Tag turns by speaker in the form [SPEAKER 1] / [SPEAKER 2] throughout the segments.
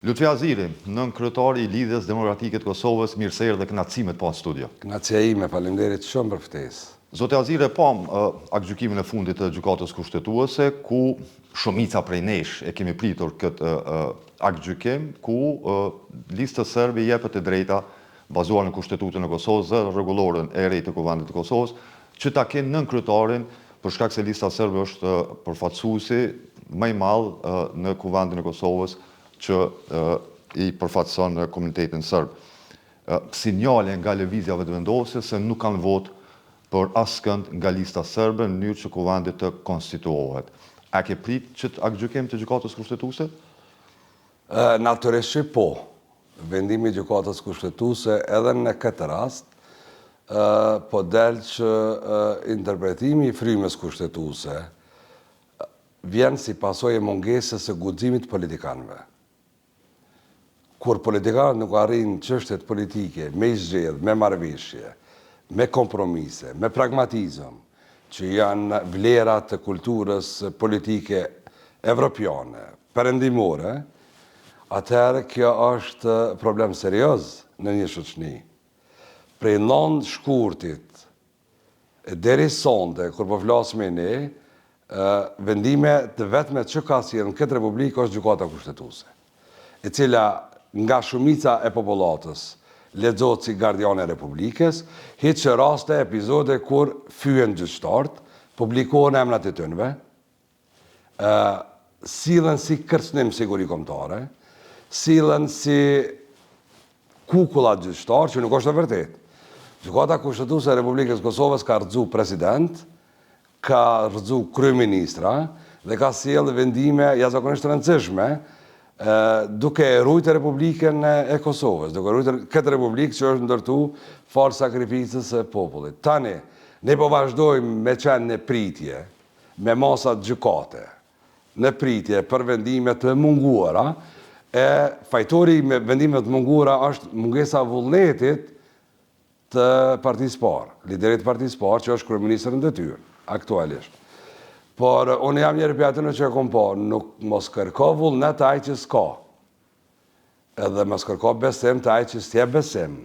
[SPEAKER 1] Lutfi Aziri, nën kryetari i Lidhjes Demokratike të Kosovës, mirëserë dhe kënaqësimet pa studio.
[SPEAKER 2] Kënaqësia ime, faleminderit shumë për ftesë.
[SPEAKER 1] Zotë Aziri, pam aktgjykimin e fundit të Gjykatës Kushtetuese, ku shumica prej nesh e kemi pritur këtë aktgjykim, ku lista serbe jepet e drejta bazuar në Kushtetutën e Kosovës dhe rregulloren e re të Kuvendit të Kosovës, që ta kenë nën kryetarin, për shkak se lista serbe është përfaqësuesi më i madh në Kuvendin e Kosovës që i përfaqëson komunitetin serb. Sinjale nga lëvizjave të vendosjes se nuk kanë votë për askënd nga lista serbe në mënyrë që Kuvendi të konstituohet. A ke prit qëtë aktgjykim të Gjykatës Kushtetuese?
[SPEAKER 2] Natyrisht po. Vendimi i Gjykatës Kushtetuese edhe në këtë rast po del që interpretimi i frymës kushtetuese vjen si pasojë e mungesës së guximit të politikanëve. Kur politikanët nuk arrin çështjet politike me zgjedhje, me marrëveshje, me kompromise, me pragmatizëm, që janë vlerat të kulturës politike evropiane, perëndimore, atëherë kjo është problem serioz në një shoqëni. Prej 9 shkurtit deri sonte, kur po flasim ne, vendime të vetme që ka sjellë në këtë republikë është Gjykata Kushtetuese, e cila nga shumica e popullatës lexohet si gardiane e Republikës, hiç raste epizode kur fyen gjyqtarët, publikohen emrat e tyre, sillen si kërcënim siguri kombëtare, sillen si kukulla gjyqtar, që nuk është e vërtetë. Gjykata Kushtetuese e Republikës Kosovës ka rrëzu president, ka rrëzu kryeministra dhe ka sjellë vendime jashtëzakonisht të rëndësishme, duke ruajtur Republikën e Kosovës, duke ruajtur këtë republikë që është ndërtu fal sakrificës së popullit. Tani, ne po vazhdojmë me qenë në pritje, me masat gjykate, në pritje për vendime të munguara, e fajtori me vendime të munguara është mungesa vullnetit të Partisë Parë, liderit të Partisë Parë, që është kryeministri në detyrë, aktualisht. Por unë jam njëri prej atyre që e kom pa, nuk mos kërko vullnet ai që s'ka. Edhe mos kërko besim të ai që s'jep besim.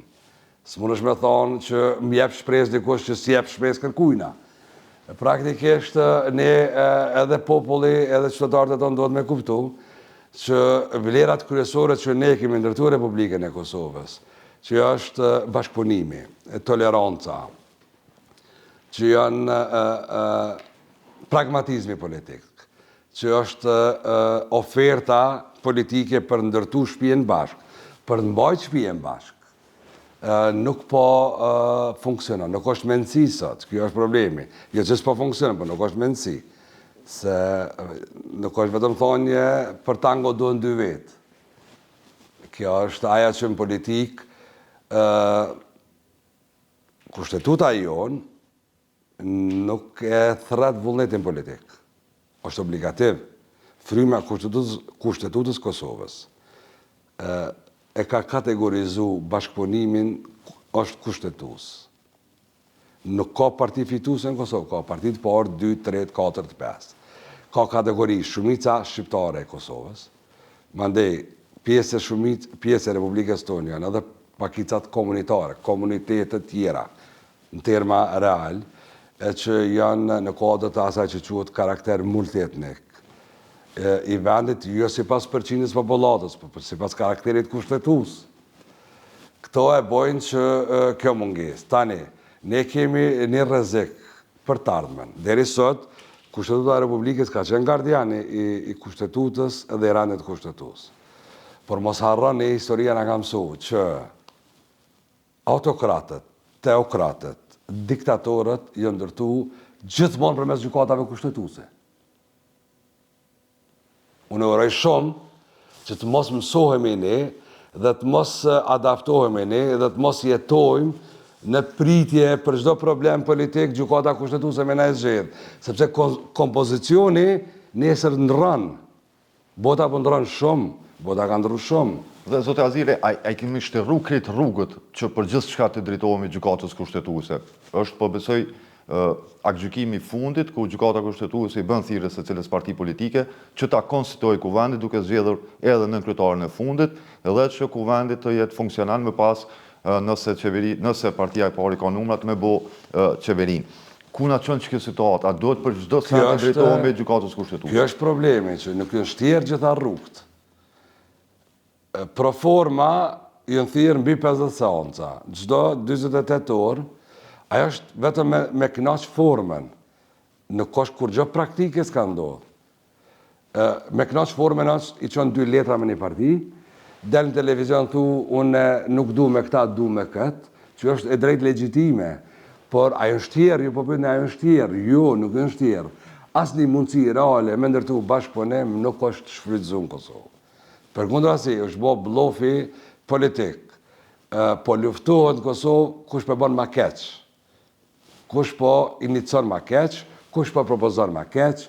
[SPEAKER 2] S'mundesh me thonë që m'jep shpresë dikush që s'jep shpresë kërkujna. Praktikisht ne edhe populli, edhe qytetarët e tonë duhet me kuptu që vlerat kryesore që ne kemi ndërtuar Republikën e Kosovës, që është bashkëpunimi, toleranca, që janë pragmatizmi politik, që është oferta politike për ndërtu shtëpinë bashkë, për të mbajtur shtëpinë bashkë, nuk po funksionon, nuk është mendësi sot, kjo është problemi. Jo që s'po funksionon, por nuk është mendësi. Se nuk është vetëm thonje për tango duhen 2 vetë. Kjo është aja që në politikë, kushtetuta jonë nuk e thret vullnetin politik. Është obligativ. Fryma Kushtetutës Kosovës e ka kategorizu bashkëpunimin është kushtetues. Nuk ka parti fituese në Kosovë, ka partit parë 2, 3, 4, 5. Ka kategori shumica shqiptare e Kosovës, mandej pjesë e Republikës tonë janë edhe pakicat komunitare, komunitetet tjera, në terma real, e që janë në kodët të asaj që quhet karakter multietnik. I vendit jo si pas përqindjes popullatës, por si pas karakterit kushtetues. Këto e bojnë që kjo mungesë. Tani, ne kemi një rrezik për të ardhmen. Deri sot, Kushtetuta e Republikës ka qenë gardiani i Kushtetutës dhe i rendit kushtetues. Por mos harron ne historia na ka mësuar që autokratët, teokratët, diktatorët janë ndërtu gjithmonë përmes gjykatave kushtetuese. Unë uroj shumë që të mos mësohemi ne dhe të mos adaptohemi ne dhe të mos jetojmë në pritje për çdo problem politik gjykata kushtetuese me na zgjedh, sepse kompozicioni nesër ndron. Bota po ndron shumë, bota ka ndryshuar shumë.
[SPEAKER 1] Dhe zotë Aziri, a i kemi shtërru kretë rrugët që për gjithë çka të drejtohemi gjykatës kushtetuese? Është, po besoj, aktgjykimi i fundit, ku gjykata kushtetuese i bën thirrje se cilës parti politike që ta konstituojë kuvendin duke zgjedhur edhe nënkryetarin e fundit, edhe që kuvendi të jetë funksional më pas nëse partia e parë ka numrat me bo qeverinë. Ku na çon kjo situatë? A duhet për çdo send të drejtohemi gjykatës kushtetuese?
[SPEAKER 2] Kjo është problemi që nuk janë shtjerë gjitha rrugët. Pro forma janë thirrë mbi 50 seanca. Çdo 48 orë, ajo është vetëm me kënaq formën. Nuk është kur gjë praktike s'ka ndodhur. Me kënaq formën është i çon 2 letra me një parti, del në televizion thu unë nuk du me këta, du me këtë, që është e drejtë legjitime. Por ajo është tjerë, ju po pyetni ajo është tjerë, jo, nuk është tjerë. Asnjë mundësi reale me ndërtu bashkëpunim nuk është shfrytzuar në Kosovë. Përkundrazi, është bë blofi politik. Po luftohet në Kosovë kush po bën më keq. Kush po inicon më keq, kush po propozon më keq,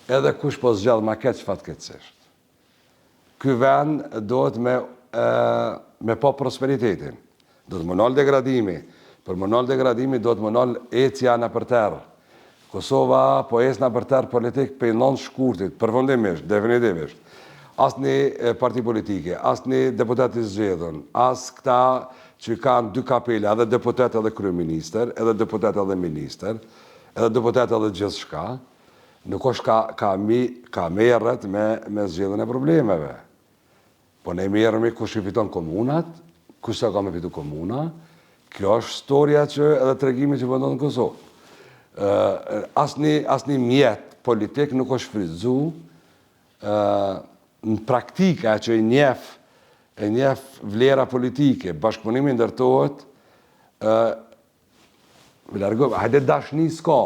[SPEAKER 2] edhe kush po zgjidh më keq fatkeqësisht. Ky vend duhet me pa prosperitetin. Do të mënal degradimi. Për mënal degradimi do të mënal ecja në përterë. Kosova po ecë në përterë politik për non shkurtit, përfundimisht, definitivisht. Asnjë parti politike, asnjë deputet i zgjedhur, as këta që kanë 2 kapele, edhe deputet edhe kryeministër, edhe deputet edhe ministër, edhe deputet edhe gjithçka, nuk është ka merret me zgjedhjen e problemeve. Po ne merremi kush i fiton komunat, kush sa ka me fitu komuna. Kjo është historia që edhe tregimi që vendon në Kosovë. Asnjë mjet politik nuk është shfrytzuar në praktika që e njeh vlera politike, bashkëpunimi ndërtohet hajde dashni s'ka.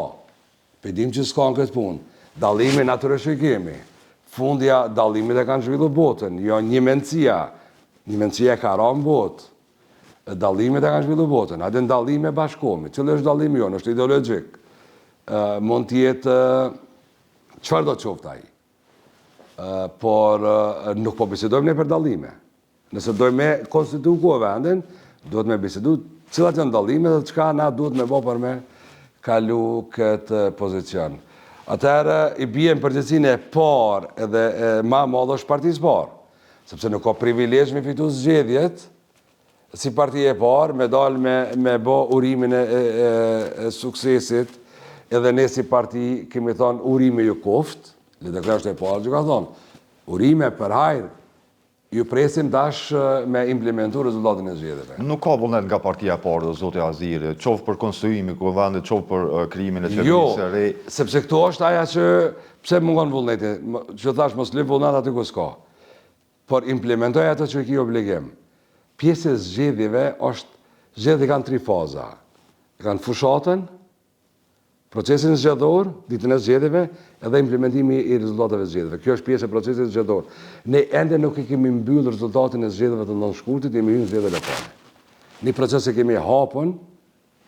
[SPEAKER 2] Pedim që s'ka në këtë punë. Dallime natyrisht që kemi. Fundja dallimet e kanë zhvilluar botën, jo një mendësia. Një mendësia ka rënë botë. Dallimet e kanë zhvilluar botën, hajde dallime bashkohemi. Cili është dallimi jonë, është ideologjik. Mund të jetë çfarë do të qoftë ai. Por nuk po bisedojmë ne për dallime. Nëse dojmë me konstituu vendin, duhet me bisedu cilat janë dallimet dhe çka na duhet me bë për me kalu këtë pozicion. Atëherë i bie në përgjithësinë e parë edhe më e madhe është partisë parë, sepse nuk ka privilegj me fitu zgjedhjet. Si parti e parë, me dalë me bë urimin e suksesit, edhe ne si parti kemi thonë urime ju koft, le të kërështë e parë që ka thonë, urime për hajrë, ju presim dash me implementu rezultatin e zgjedhjeve.
[SPEAKER 1] Nuk ka vullnet nga partia e parë, zoti Aziri, qoftë për konstruimi ku vendit, qoftë për krijimin e qeverisë së re.
[SPEAKER 2] Jo, sepse këtu është aja që pse mungon vullneti, që thash mos lip vullnet aty ku s'ka. Por implementoj ato që ki obligim. Pjesë e zgjedhjeve është zgjedhje kanë 3 faza. Kanë fushatën, procesin zgjedhor, ditën e zgjedhjeve, edhe implementimi i rezultateve zgjedhjeve. Kjo është pjesë e procesit zgjedhor. Ne ende nuk i kemi mbyllur rezultatin e zgjedhjeve të nënshkurtit, jemi hyrë në zgjedhjeve e parë. Një proces e kemi hapën,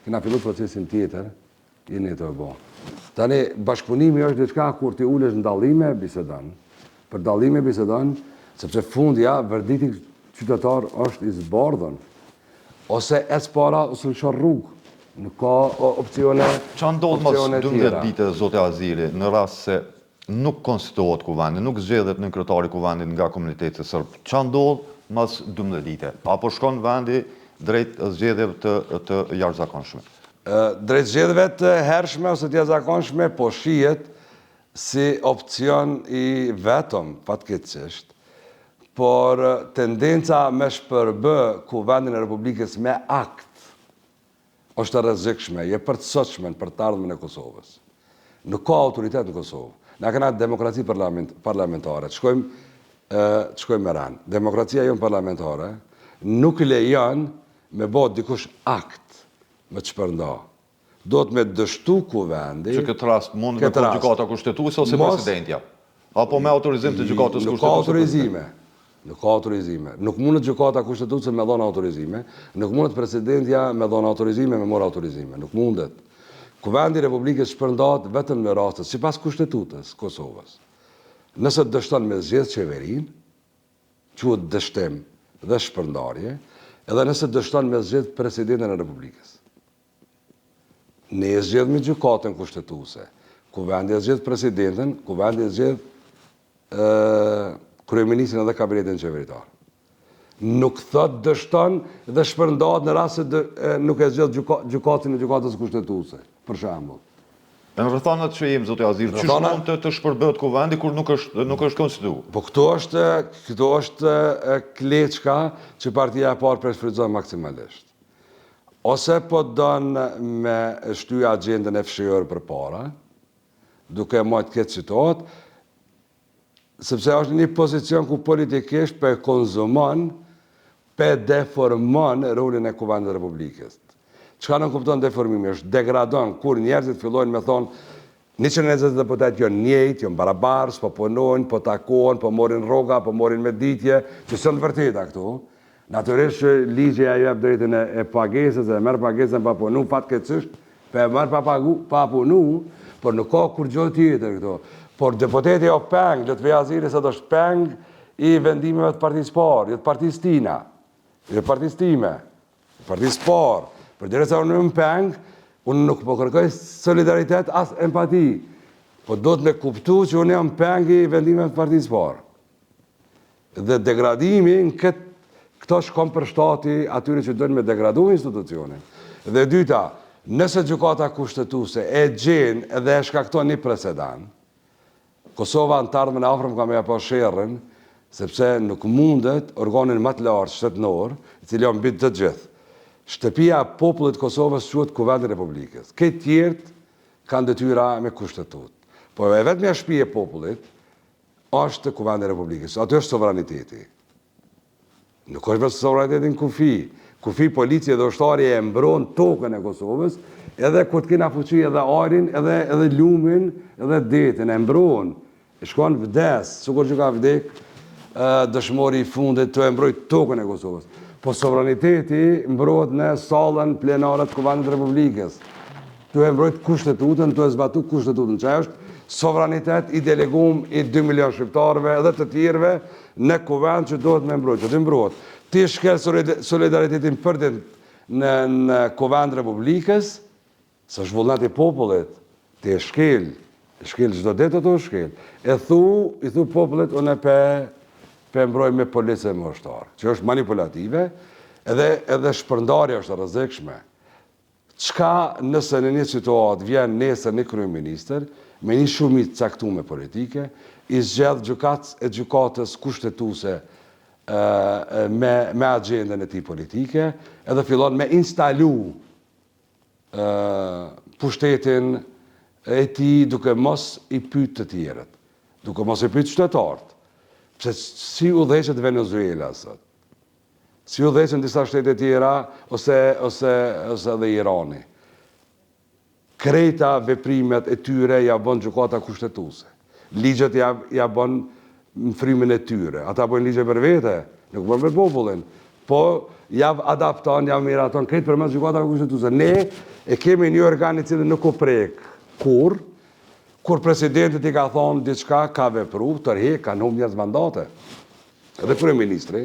[SPEAKER 2] kena filluar procesin tjetër, jeni të bë. Tani bashkëpunimi është diçka kur ti ulesh në dallime bisedon. Për dallime bisedon, sepse fundja verdikti qytetar është i zbardhën, ose ec para ose në shor rrugë. Nuk ka opcione tjera.
[SPEAKER 1] Qa ndodh mas 12 vite, zote Aziri, në rast se nuk konstituohet kuvendi, nuk zgjedhet nënkryetari kuvendit nga komuniteti serb? Qa ndodh mas 12 vite? Apo shkon vendi drejt zgjedhjeve të jashtëzakonshme?
[SPEAKER 2] Drejt zgjedhjeve të hershme ose të jashtëzakonshme po shihet si opcion i vetëm, fatkeqësisht. Por tendenca me shpërbë kuvendin e Republikës me akt është e rrezikshme, je përcotshme për të ardhmen e Kosovës. Nuk ka autoritet në Kosovë. Na kena demokraci parlamentare. Shkojmë me ran. Demokracia jonë parlamentare nuk lejon me bë dikush akt me të shpërnda. Do të me dështu kuvendi.
[SPEAKER 1] Që këtë rast mund me po gjykata kushtetuese ose presidentja? Apo me autorizim të gjykatës kushtetuese?
[SPEAKER 2] Nuk ka autorizime. Nuk ka autorizime. Nuk mundet gjykata kushtetuese me dhënë autorizime, nuk mundet presidentja me dhënë autorizime, me marrë autorizime. Nuk mundet. Kuvendi i Republikës shpërndahet vetëm në raste, sipas kushtetutës Kosovës. Nëse dështon me zgjedh qeverinë, quhet dështim dhe shpërndarje, edhe nëse dështon me zgjedh presidentin e Republikës. ne e zgjedhmi gjykatën kushtetuese, kuvendi e zgjedh presidentin, kuvendi e zgjedh kryeministrin dhe kabinetin qeveritar. Nuk thot dështon dhe shpërndahet në rast se nuk e zgjedh gjykatën e gjykatës kushtetuese, për shembull.
[SPEAKER 1] Në rrethanat që jemi, zotë Azir, çish mund të shpërbëhet kuvendi kur nuk është konstituu?
[SPEAKER 2] Po këto është kleçka që partia e parë përshfrytëzon maksimalisht. Ose po don me shty agjendën e fshirë përpara, duke marrë këtë situatë, sepse është një pozicion ku politikisht për konzumon, për deformon rolin e Kuvendit të Republikës. Çka nuk kupton deformimi, është degradon kur njerëzit fillojnë me thonë 120 deputet janë njëjtë, janë barabartë, po punojnë, po takohen, po morin rroga, po morin me ditje, që s'janë të vërteta këtu. Natyrisht që ligji ja jep drejtën e pagesës, e merr pagesën pa punu, fatkeqësisht, e merr pa punu, por nuk ka kur gjë tjetër këtu. Por deputeti o peng, Lutfi Aziri sot është peng i vendimeve të partisë parë, jo të partisë tina, jo të partisë time, partisë parë. Për derisa unë jam peng, unë nuk po kërkoj solidaritet as empati, po do të me kuptu që unë jam peng i vendimeve të partisë parë. Dhe degradimi në këto shkon për shtati atyre që dojnë me degradu institucionin. Dhe dyta, nëse gjykata kushtetuese e gjen edhe e shkakton një presedent, Kosova në të ardhmen e afërm ka me apo sherrën, sepse nuk mundet organin më të lartë shtetënor, i cili janë mbi të gjithë. Shtëpia e popullit të Kosovës quhet Kuvendi i Republikës. Këtë tjertë kanë detyra me kushtetut. Po e vetmja shtëpi e popullit është Kuvendi i Republikës. Aty është sovraniteti. Nuk është vetëm sovranitetin kufi. Kufi, policia dhe ushtari e mbron tokën e Kosovës, edhe kur të kena fuqi edhe ajrin, edhe lumin, edhe detin, e mbron. E shkon vdes, sikur që ka vdek dëshmori i fundit të e mbrojt tokën e Kosovës. Po sovraniteti mbrohet në sallën plenare të Kuvendit të Republikës. Tu e mbrojt kushtetutën, tu e zbatu kushtetutën, që është sovranitet i delegum i 2 milion shqiptarëve edhe të tjerëve në kuvend që duhet me mbrojt, që të mbrohet. Ti shkel solidaritetin përdit në Kuvend të Republikës, së është vullneti popullit, ti e shkel çdo ditë të shkel. I thu popullit, unë pe mbroj me policë e më ushtarë, që është manipulative, edhe shpërndarja është rrezikshme. Çka nëse në një situatë vjen nesër një kryeministër, me një shumicë caktuar politike, i zgjedh gjykatës kushtetuese me agjendën e tij politike, edhe fillon me instalu pushtetin e tij duke mos i pyet të tjerët, duke mos i pyet qytetarët. Pse si udhëheqet Venezuela sot? Si udhëheqen disa shtete tjera ose edhe Irani? Krejta veprimet e tyre ja bën gjykata kushtetuese. Ligjet ja bën në frymin e tyre. Ata bojnë ligje për vete, nuk bën për popullin. Po ja adapton, ja miraton krejt përmes gjykata kushtetuese. Ne e kemi një organ i cili nuk u prek kur presidentit i ka thonë diçka, ka vepru, tërheq, kanë humbur njerëz mandate. Edhe kryeministri.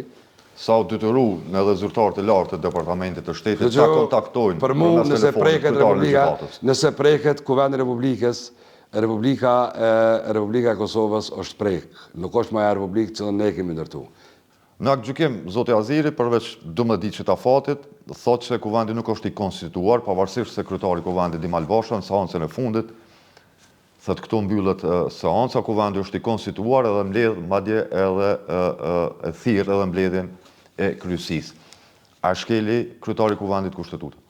[SPEAKER 1] Sa u detyru në edhe zyrtarë të lartë të departamentit të shtetit, ta kontaktojnë
[SPEAKER 2] për mu, nëse preket Kuvendi i Republikës, Republika e Kosovës është prek. Nuk është maja Republikë që ne kemi ndërtu.
[SPEAKER 1] Në akt gjykim, zoti Aziri, përveç 12 qytetarëve, thotë se Kuvendi nuk është i konstituar, pavarësisht sekretari Kuvendit Dimal Basha në seancën e fundit, thëtë këtu mbyllet seanca, Kuvendi është i konstituar edhe mbledh madje edhe e thirr edhe mbledhjen e kryesisë. A shkeli kryetari i Kuvendit kushtetutën?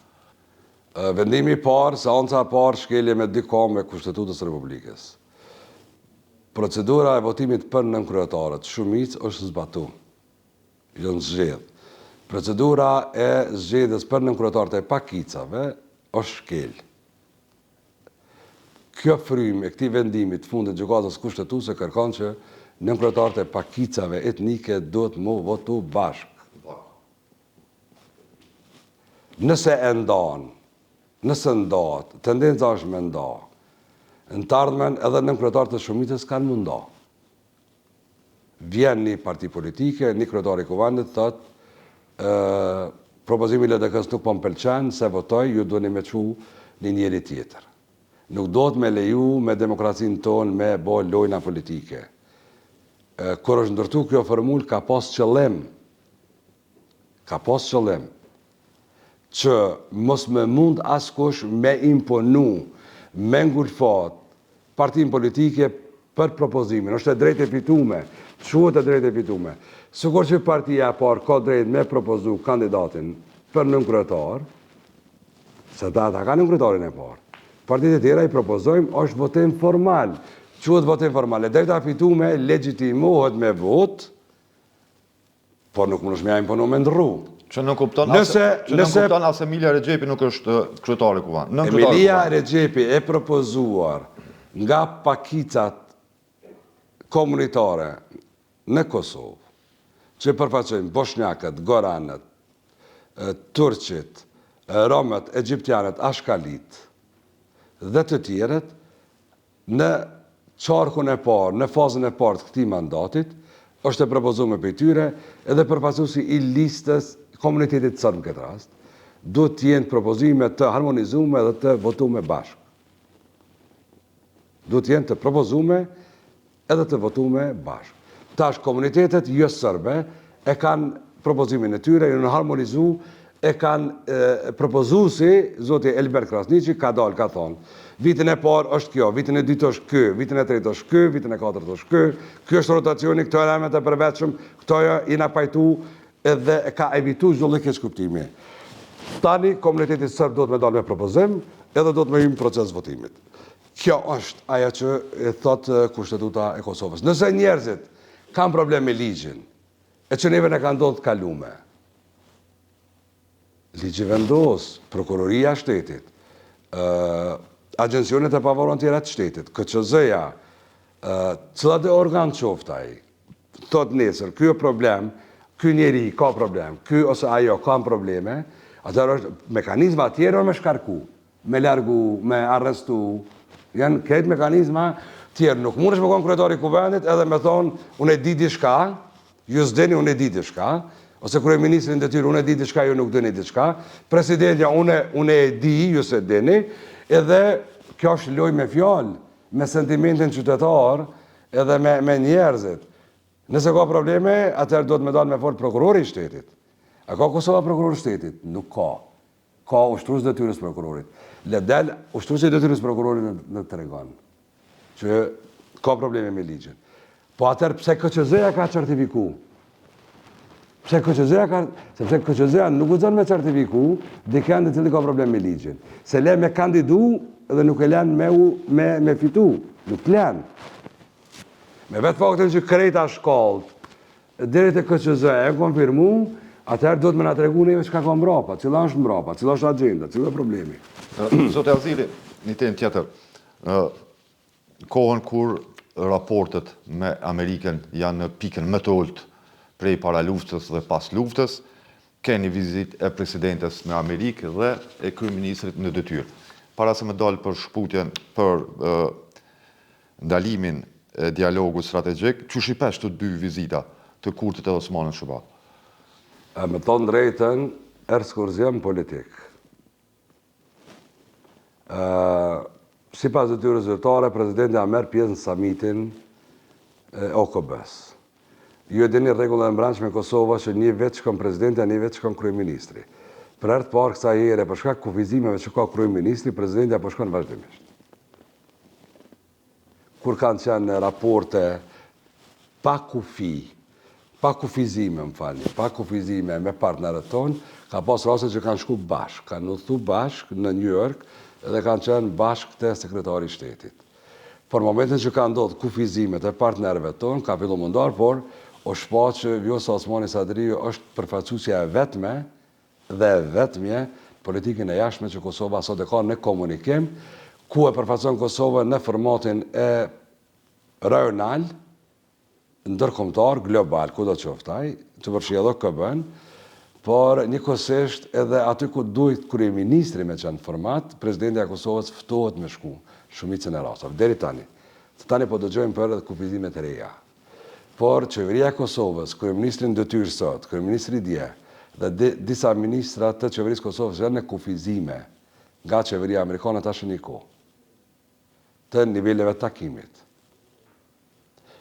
[SPEAKER 2] Vendimi i parë, seanca e parë shkelje me 2 kamë e Kushtetutës së Republikës. Procedura e votimit për nënkryetarët, shumicë është zbatuar. Jo në zgjedh. Procedura e zgjedhjes për nënkryetarët e pakicave është shkel. Kjo frymë e këtij vendimi të fundit gjykatës kushtetuese kërkon që nënkryetarët e pakicave etnike duhet më votu bashkë. Nëse ndahet, tendenca është me nda. Në të ardhmen edhe nënkryetarët e shumicës kanë më nda. Vjen një parti politike, një kryetar i Kuvendit thotë propozimi i LDK-s nuk po më pëlqen, se votoj, ju duheni me çu një njeri tjetër. Nuk do të me leju me demokracinë tonë me bo lojna politike. Kur është ndërtu kjo formull, ka pas qëllim që mos me mund askush me imponu, me ngulfat partinë politike për propozimin. Është e drejtë e fitume, quhet e drejtë e fitume. Sikur që partia e parë ka drejtë me propozu kandidatin për nënkryetar, se ta ka nënkryetarin e parë. Partitë e tjera i propozojmë, është votim formal. Quhet votim formal. E drejta e fitume legjitimohet me vot, por nuk mundesh me ja imponu me ndrru.
[SPEAKER 1] Që nuk kupton as Emilia Rexhepi nuk është kryetare kuvan.
[SPEAKER 2] Emilia Rexhepi e propozuar nga pakicat komunitare në Kosovë, që përfaqësojnë bosnjakët, goranët, turqit, romët, egjiptianët, ashkalit dhe të tjerët, në qarkun e parë, në fazën e parë të këtij mandatit, është e propozuar për tyre edhe përfaqësuesi i listës komunitetit sërb në këtë rast, duhet të jenë propozime të harmonizume dhe të votume bashkë. Duhet të jenë të propozume edhe të votume bashkë. Tash komunitetet jo sërbe e kanë propozimin e tyre, në harmonizu, e kanë propozuesi, zoti Elber Krasniqi, ka dalë, ka thonë, vitin e parë është kjo, vitin e dytë është ky, vitin e tretë është ky, vitin e katërt është ky, ky është rotacioni, këto elemente e përvetshëm, këto jena pajtu edhe ka evitu çdo lloj keqkuptimi. Tani komuniteti sërb duhet me dalë me propozim, edhe duhet me hyjë në proces votimit. Kjo është ajo që e thot Kushtetuta e Kosovës. Nëse njerëzit kanë problem me ligjin, e që neve ne ka ndodhur të kalume, ligji vendos, prokuroria e shtetit, agjencionet e pavarura tjera të shtetit, KQZ-ja, cilat e organ qoftaj, thot nesër, ky është problem, ky njeri ka problem, ky ose ajo ka probleme, atëherë është mekanizma tjera me shkarku, me largu, me arrestu, janë këtë mekanizma tjerë. Nuk mundesh me qenë kryetari i kuvendit edhe me thonë, unë e di diçka, ju s'dini, unë e di diçka, ose kryeministri në detyrë, unë e di diçka, ju nuk dini diçka, presidentja, unë e di, ju s'e dini, edhe kjo është lojë me fjalë, me sentimentin qytetar, edhe me njerëzit. Nëse ka probleme, atëherë duhet me dalë me fort prokurori i shtetit. A ka Kosova prokuror i shtetit? Nuk ka. Ka ushtrues detyrës prokurorit. Le del ushtruesi i detyrës prokurorit në tregon që ka probleme me ligjin. Po atëherë pse KQZ-ja ka certifiku? Pse KQZ-ja ka, sepse KQZ-ja nuk guxon me certifiku dikën i cili ka problem me ligjin. Se le me kandidu dhe nuk e lën me fitu, nuk lën. Me vetë faktin që krejta shkallët, deri te KQZ-ja e konfirmu, atëherë do të më na tregu neve çka ka mbrapa, cila është mbrapa, cila është agjenda, cila është problemi.
[SPEAKER 1] Zotë Azili, një temë tjetër. Kohën kur raportet me Amerikën janë në pikën më të ulët prej para luftës dhe pas luftës, keni vizitë e presidentes në Amerikë dhe e kryeministrit në detyrë. Para se me dalë për shkputjen për ndalimin e dialogu strategjik, që shipesh të dy vizita të Kurtit e Osmanit Shuba?
[SPEAKER 2] Me thonë drejtën, ekskursion politik. Si pas detyrës zyrtare, presidenti a merë pjesë në samitin e OKB-s. Ju e dini rregullën e brendshme në Kosovë që një vetë shkon presidenti, a një vetë shkon kryeministri. Për herë të parë kësaj here, për shkak kufizimeve që ka kryeministri, presidenti apo shkon vazhdimisht. Kur kanë qenë raporte pa kufi, pa kufizime, pa kufizime me partnerët tonë, ka pas raste që kanë shku bashkë, kanë udhëtu bashkë në New York dhe kanë qenë bashkë te sekretari i shtetit. Por momentin që ka ndodhur kufizimet e partnerëve tonë, ka filluar mundar, por o shpaq që Vjosa Osmani Sadriu është përfaqësuesja e vetme dhe vetmje politikën e jashtme që Kosova sot e ka në komunikim, ku e përfaqëson Kosovën në formatin e rajonal, ndërkombëtar, global, ku do të qoftaj, të përfshi edhe KB-n, por njëkohësisht edhe aty ku duhet kryeministri me qenë format, presidenti i Kosovës ftohet me shku shumicën e rastave. Deri tani. Tani po dëgjojmë për edhe kufizimet e reja. Por qeveria e Kosovës, kryeministri në detyrë sot, kryeministri dje, dhe disa ministra të qeverisë Kosovës janë në kufizime nga qeveria amerikane tash një kohë, të niveleve të takimit.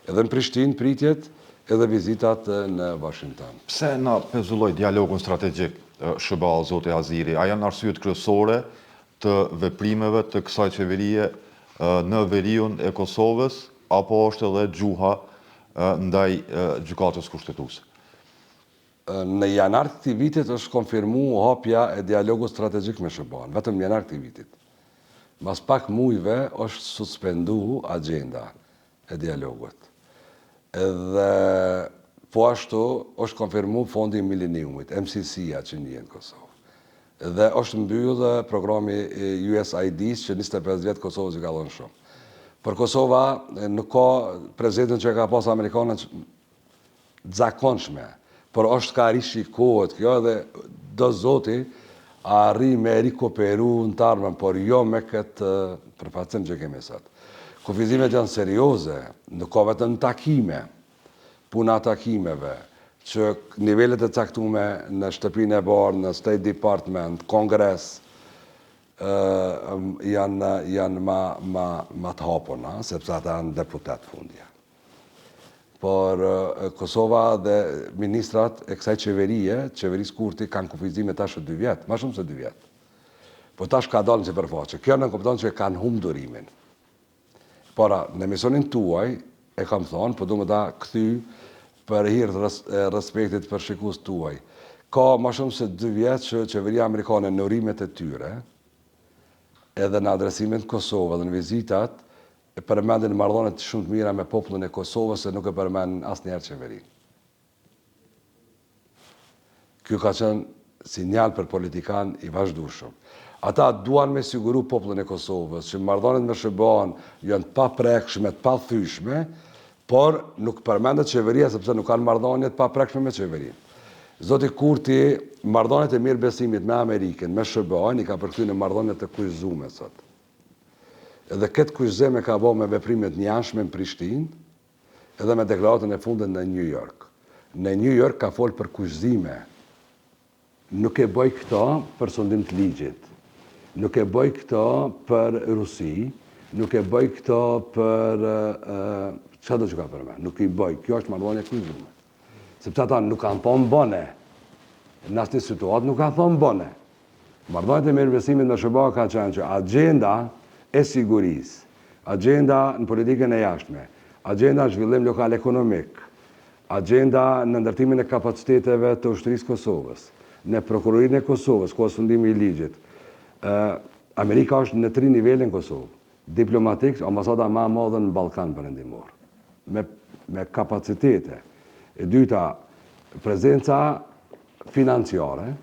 [SPEAKER 2] Edhe në Prishtinë pritjet edhe vizitat në Washington.
[SPEAKER 1] Pse na pezulloj dialogun strategjik SBA, zoti Aziri? A janë arsyet kryesore të veprimeve të kësaj qeverie në veriun e Kosovës, apo është edhe gjuha ndaj gjykatës kushtetuese?
[SPEAKER 2] Në janar të këtij vitit është konfirmu hapja e dialogut strategjik me SBA-n, vetëm në janar të këtij vitit. Mas pak mujve është suspendu agenda e dialogut. Edhe po ashtu është konfirmu fondi i Millenniumit, MCC-ja që njihet në Kosovë. Dhe është mbyllë programi USAID-s që 25 vjetë Kosovës i ka dhënë shumë. Për Kosova nuk ka prezidentin që ka pas Amerikanët zakonshme, por është ka rishikohet kjo dhe do zoti arri me rikoperu në tarmën, por jo me këtë përfaqësim që kemi sot. Kufizimet janë serioze, nuk ka vetëm takime, puna takimeve, që nivellet e caktume në shtëpinë e bardhë, në State Department, Kongres, janë ma të hapuna, sepse ata janë deputet fundja. Por Kosova dhe ministrat e kësaj qeverisë Kurti, kanë kufizime tash 2 vjetë, ma shumë se 2 vjetë. Po tash ka dalë në sipërfaqe. Kjo në kupton që kanë humbë durimin. Pora, në misionin tuaj, e kam thonë, po du me ta këthy për hirë respektit për shikus tuaj. Ka ma shumë se 2 vjetë që qeveria amerikane në urimet e tyre, edhe në adresimin të Kosovë dhe në vizitat, e përmendin marrëdhënie shumë të mira me popullin e Kosovës se nuk e përmendin asnjëherë qeverinë. Ky ka qenë sinjal për politikan i vazhdueshëm. Ata duan me siguru popullin e Kosovës që marrëdhëniet me SBA-n janë të paprekshme, të pathyeshme, por nuk përmendet qeveria sepse nuk kanë marrëdhënie të paprekshme me qeverinë. Zoti Kurti, marrëdhëniet e mirëbesimit me Amerikën, me SBA-n i ka përkthyer në marrëdhënie të kufizuara sot. Edhe këtë kushzeme ka bo me veprimet njanshme në Prishtinë, edhe me deklaratën e fundit në New York. Në New York ka folë për kushzime. Nuk e bëj këto për sundim të ligjit. Nuk e bëj këto për Rusi. Nuk e bëj këto për... Qa do që ka për me? Nuk i bëj. Kjo është marrëdhënie kushzume. Sepse ata nuk kanë thonë bone. Në asnjë situatë nuk kanë thonë bone. Marrëdhëniet e mirëbesimit me SBA ka qenë që agenda e sigurisë, agenda në politikën e jashtme, agenda në zhvillim lokal ekonomik, agenda në ndërtimin e kapaciteteve të ushtrisë Kosovës, në prokurorinë e Kosovës, ku është fundimi i ligjit. Amerika është në 3 nivele në Kosovë, diplomatik, ambasada më e madhe në Ballkan Perëndimor, me kapacitete. E dyta, prezenca financiare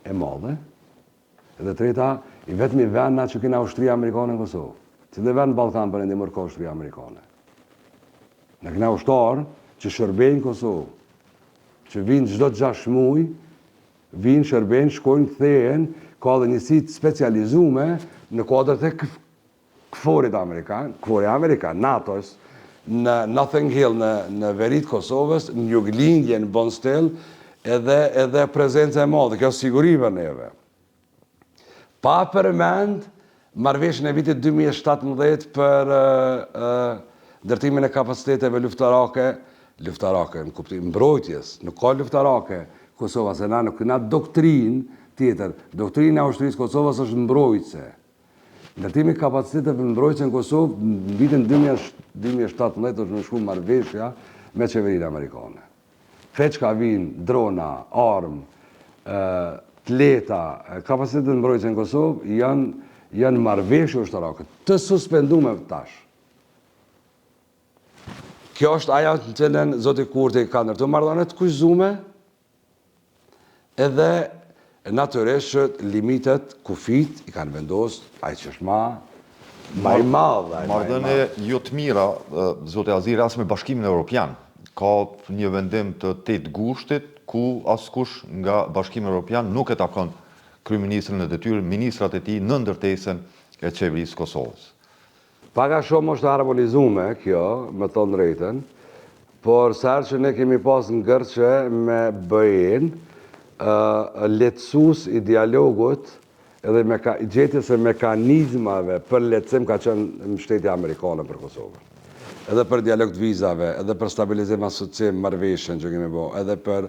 [SPEAKER 2] e madhe, edhe treta, i vetëmi vend që kena ushtria amerikane në Kosovë. Cili vend në Ballkan Perëndimor ka ushtria amerikane. Ne kena ushtarë që shërbejnë Kosovë, që vinë çdo 6 muaj, vinë, shërbejnë, shkojnë, kthehen, ka dhe njësit specializume në kuadrat e KFOR-it amerikan, NATO-s, në Nothing Hill, në verit Kosovës, në Juglindje, në Bonstel, edhe prezenca e madhe, kjo sigurive neve. Pa përmend marrëveshjen e vitit 2017 për ndërtimin e kapaciteteve luftarake në kuptim mbrojtjes, nuk ka luftarake Kosova, se na nuk kena doktrinë tjetër. Doktrina e ushtrisë Kosovës është mbrojtëse. Ndërtimi i kapaciteteve mbrojtëse në Kosovë në vitin 2017 është nënshkruar marrëveshja me qeverinë amerikane. Veç ka vinë drona, armë, leta, kapacitetet në mbrojtje në Kosovë janë marrëveshje ushtarake, të suspendume tash. Kjo është ajo në cilën zoti Kurti ka ndërtuar marrëdhënie të kushzume, edhe natyrisht që limitet, kufit i kanë vendosur ai që është më i madh.
[SPEAKER 1] Marrëdhënie jo të mira, zoti Aziri, as me Bashkimin Evropian. Ka një vendim të 8 gushtit, ku askush nga Bashkimi Evropian nuk e takon kryeministrin e detyrë, ministrat e tij në ndërtesën e qeverisë Kosovës.
[SPEAKER 2] Paka shumë është harmonizume kjo, me thonë drejtën, por sërë që ne kemi pas në gërqe me BE-n, lehtësues i dialogut edhe gjetjes e mekanizmave për lehtësim ka qenë Shteti Amerikanë për Kosovën. Edhe për dialog të vizave, edhe për stabilizim asocim, marrëveshjen që kemi bërë, edhe për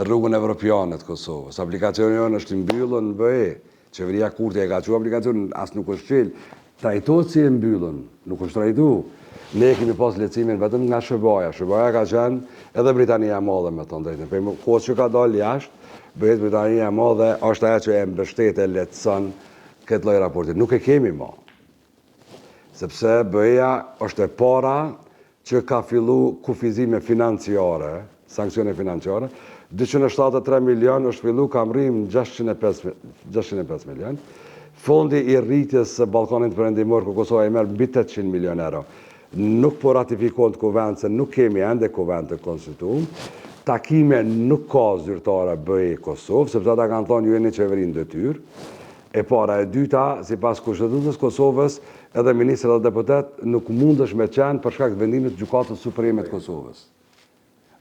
[SPEAKER 2] rrugën evropiane të Kosovës. Aplikacioni jonë është i mbyllur në BE. Qeveria Kurti e ka çuar aplikacionin, as nuk është çel. Trajtohet si e mbyllën, nuk është trajtuar. Ne kemi pas lehtësimin vetëm nga SBA-ja. SBA-ja ka qenë edhe Britania e Madhe me të drejtën. Për kohë që ka dalë jashtë, bëhet Britania e Madhe është ajo që e mbështet e lehtëson këtë lloj raporti. Nuk e kemi më. Sepse BE-ja është e para që ka fillu kufizime financiare, sanksione financiare. 273 milion është fillu, kam rrim 605 milion. Fondi i rritjes së Ballkanit Perëndimor ku Kosova i merr mbi 800 milion euro. Nuk po ratifikohet kuvend, se nuk kemi ende kuvend të konstituum. Takime nuk ka zyrtare BE Kosovë, sepse ata kanë thonë ju jeni qeveri në detyrë. E para, e dyta, sipas Kushtetutës Kosovës, edhe ministrat dhe deputet nuk mundesh me qenë për shkak të vendimit të Gjykatës Supreme të Kosovës.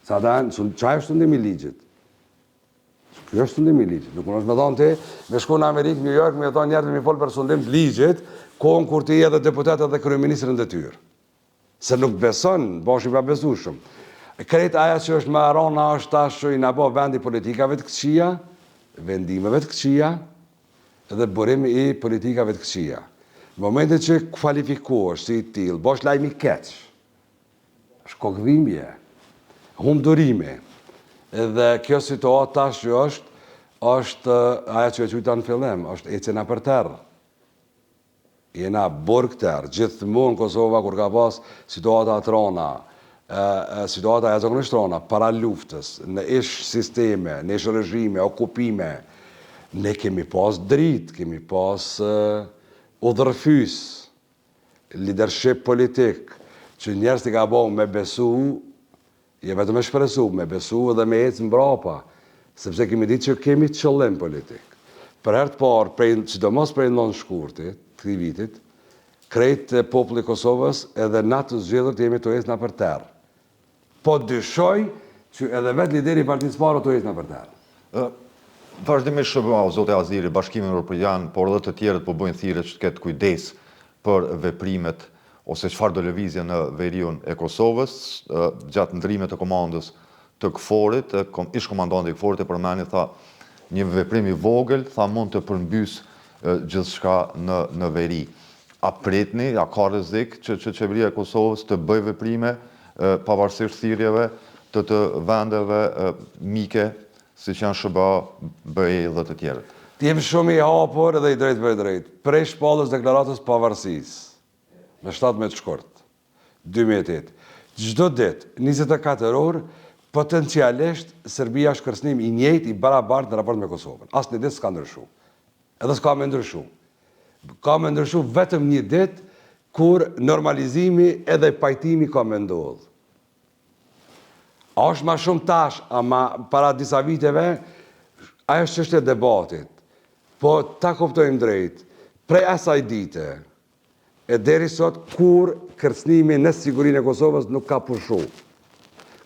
[SPEAKER 2] Sa çaj është ndimi i ligjit. Kjo është ndimi i ligjit. Nuk mundesh me thonë ti, me shku në Amerikë, New York, me thonë njerëz mi fol për sundim të ligjit, kohën kur ti edhe deputet edhe kryeministri në detyrë. Se nuk beson, bashi pa besueshëm. Krejt aja që është më arona është tash që i na bë vendi politikave të këqija, vendimeve të këqija, dhe burimi i politikave të këqija. Në momentin që kvalifikohesh si i tillë, bosh lajmi keq. Është kokëdhimbje, humdurime. Edhe kjo situatë tash që është aja që e quajta në fillim, është ecena për terr. Jena burg terr, gjithmonë Kosova kur ka pas situata të rona, situata e zakonisht rona, para luftës, në ish sisteme, në ish regjime, okupime, ne kemi pas dritë, kemi pas udhërfys, leadership politik, që njerëz të ka bëu me besu, je vetëm me shpresu, me besu dhe me ecë mbrapa, sepse kemi ditë që kemi qëllim politik. Për herë të parë, sidomos prej 9 shkurtit, të këtij vitit, krejt populli i Kosovës edhe na të zgjedhur të jemi të ecë na për terr. Po dyshoj që edhe vetë lideri i Partisë Parë të ecë na për terr.
[SPEAKER 1] Vazhdimisht SBA, zote Aziri, Bashkimi Evropian, por edhe të tjerët po bëjnë thirrje që të ketë kujdes për veprimet ose çfarë do lëvizje në veriun e Kosovës, gjatë ndrimit të komandës të KFOR-it, ish komandanti i KFOR-it e përmeni, tha, një veprim i vogël, tha mund të përmbys gjithçka në veri. A pritni, a ka rrezik që qeveria e Kosovës të bëjë veprime pavarësisht thirrjeve të vendeve mike, siç janë SBA, BE dhe të tjerët?
[SPEAKER 2] Ti jemi shumë i hapur dhe i drejtë për drejtë. Prej shpallës deklaratës pavarësisë, me 17 shkurt, 2008, çdo ditë, 24 orë, potencialisht Serbia është kërcënim i njëjtë, i barabartë në raport me Kosovën. Asnjë ditë s'ka ndryshu. Edhe s'ka me ndryshu. Ka me ndryshu vetëm një ditë kur normalizimi edhe pajtimi ka me ndodhë. A është ma shumë tash, ama para disa viteve, ajo është çështja e debatit. Po ta kuptojmë drejt, prej asaj dite, e deri sot kur kërcënimi në sigurinë e Kosovës nuk ka pushu.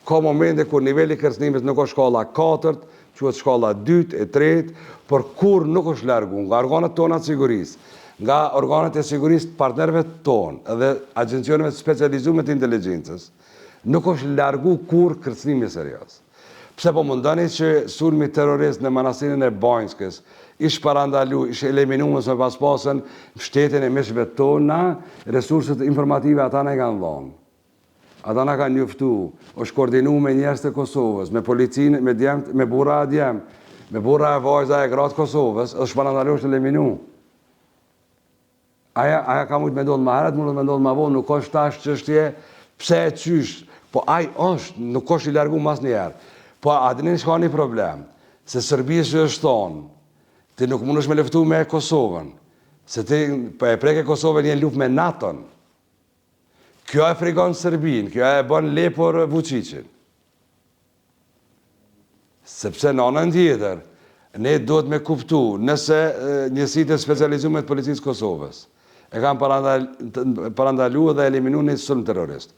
[SPEAKER 2] Ka momente kur niveli kërcënimit nuk është shkalla 4, quhet shkalla 2 e 3, por kur nuk është largu nga organet tona të sigurisë, nga organet e sigurisë partnerëve tonë edhe agjencioneve të specializuar të inteligjencës, nuk është largu kur kërcënimi serioz. Pse po mundoni që sulmi terrorist në manastirin e Banjskës ish parandalu, ish eliminuar me pas pasën shtetin e meshve tona, resurset informative ata na kanë dhënë. Ata na kanë njoftu, është koordinu me njerëz të Kosovës, me policinë, me burra e djem, me burra e vajza e gratë Kosovës, është parandalu, është eliminu. Aja ka mujtë me ndonë ma herët, mund të me ndonë ma vonë, nuk është tash çështje pse e qysh, po aj është, nuk është i largu mas njerë. Po adinin që ka një problem, se Serbia që është thonë, ti nuk mund është me luftu me Kosovën, se ti e preke Kosovën një luft me NATO-n. Kjo e frigon Serbinë, kjo e bën lepur Vučićin. Sepse në anën tjetër, ne duhet me kuptu, nëse njësitë e specializuar të policisë Kosovës e kanë parandalu dhe eliminu një sulm terrorist.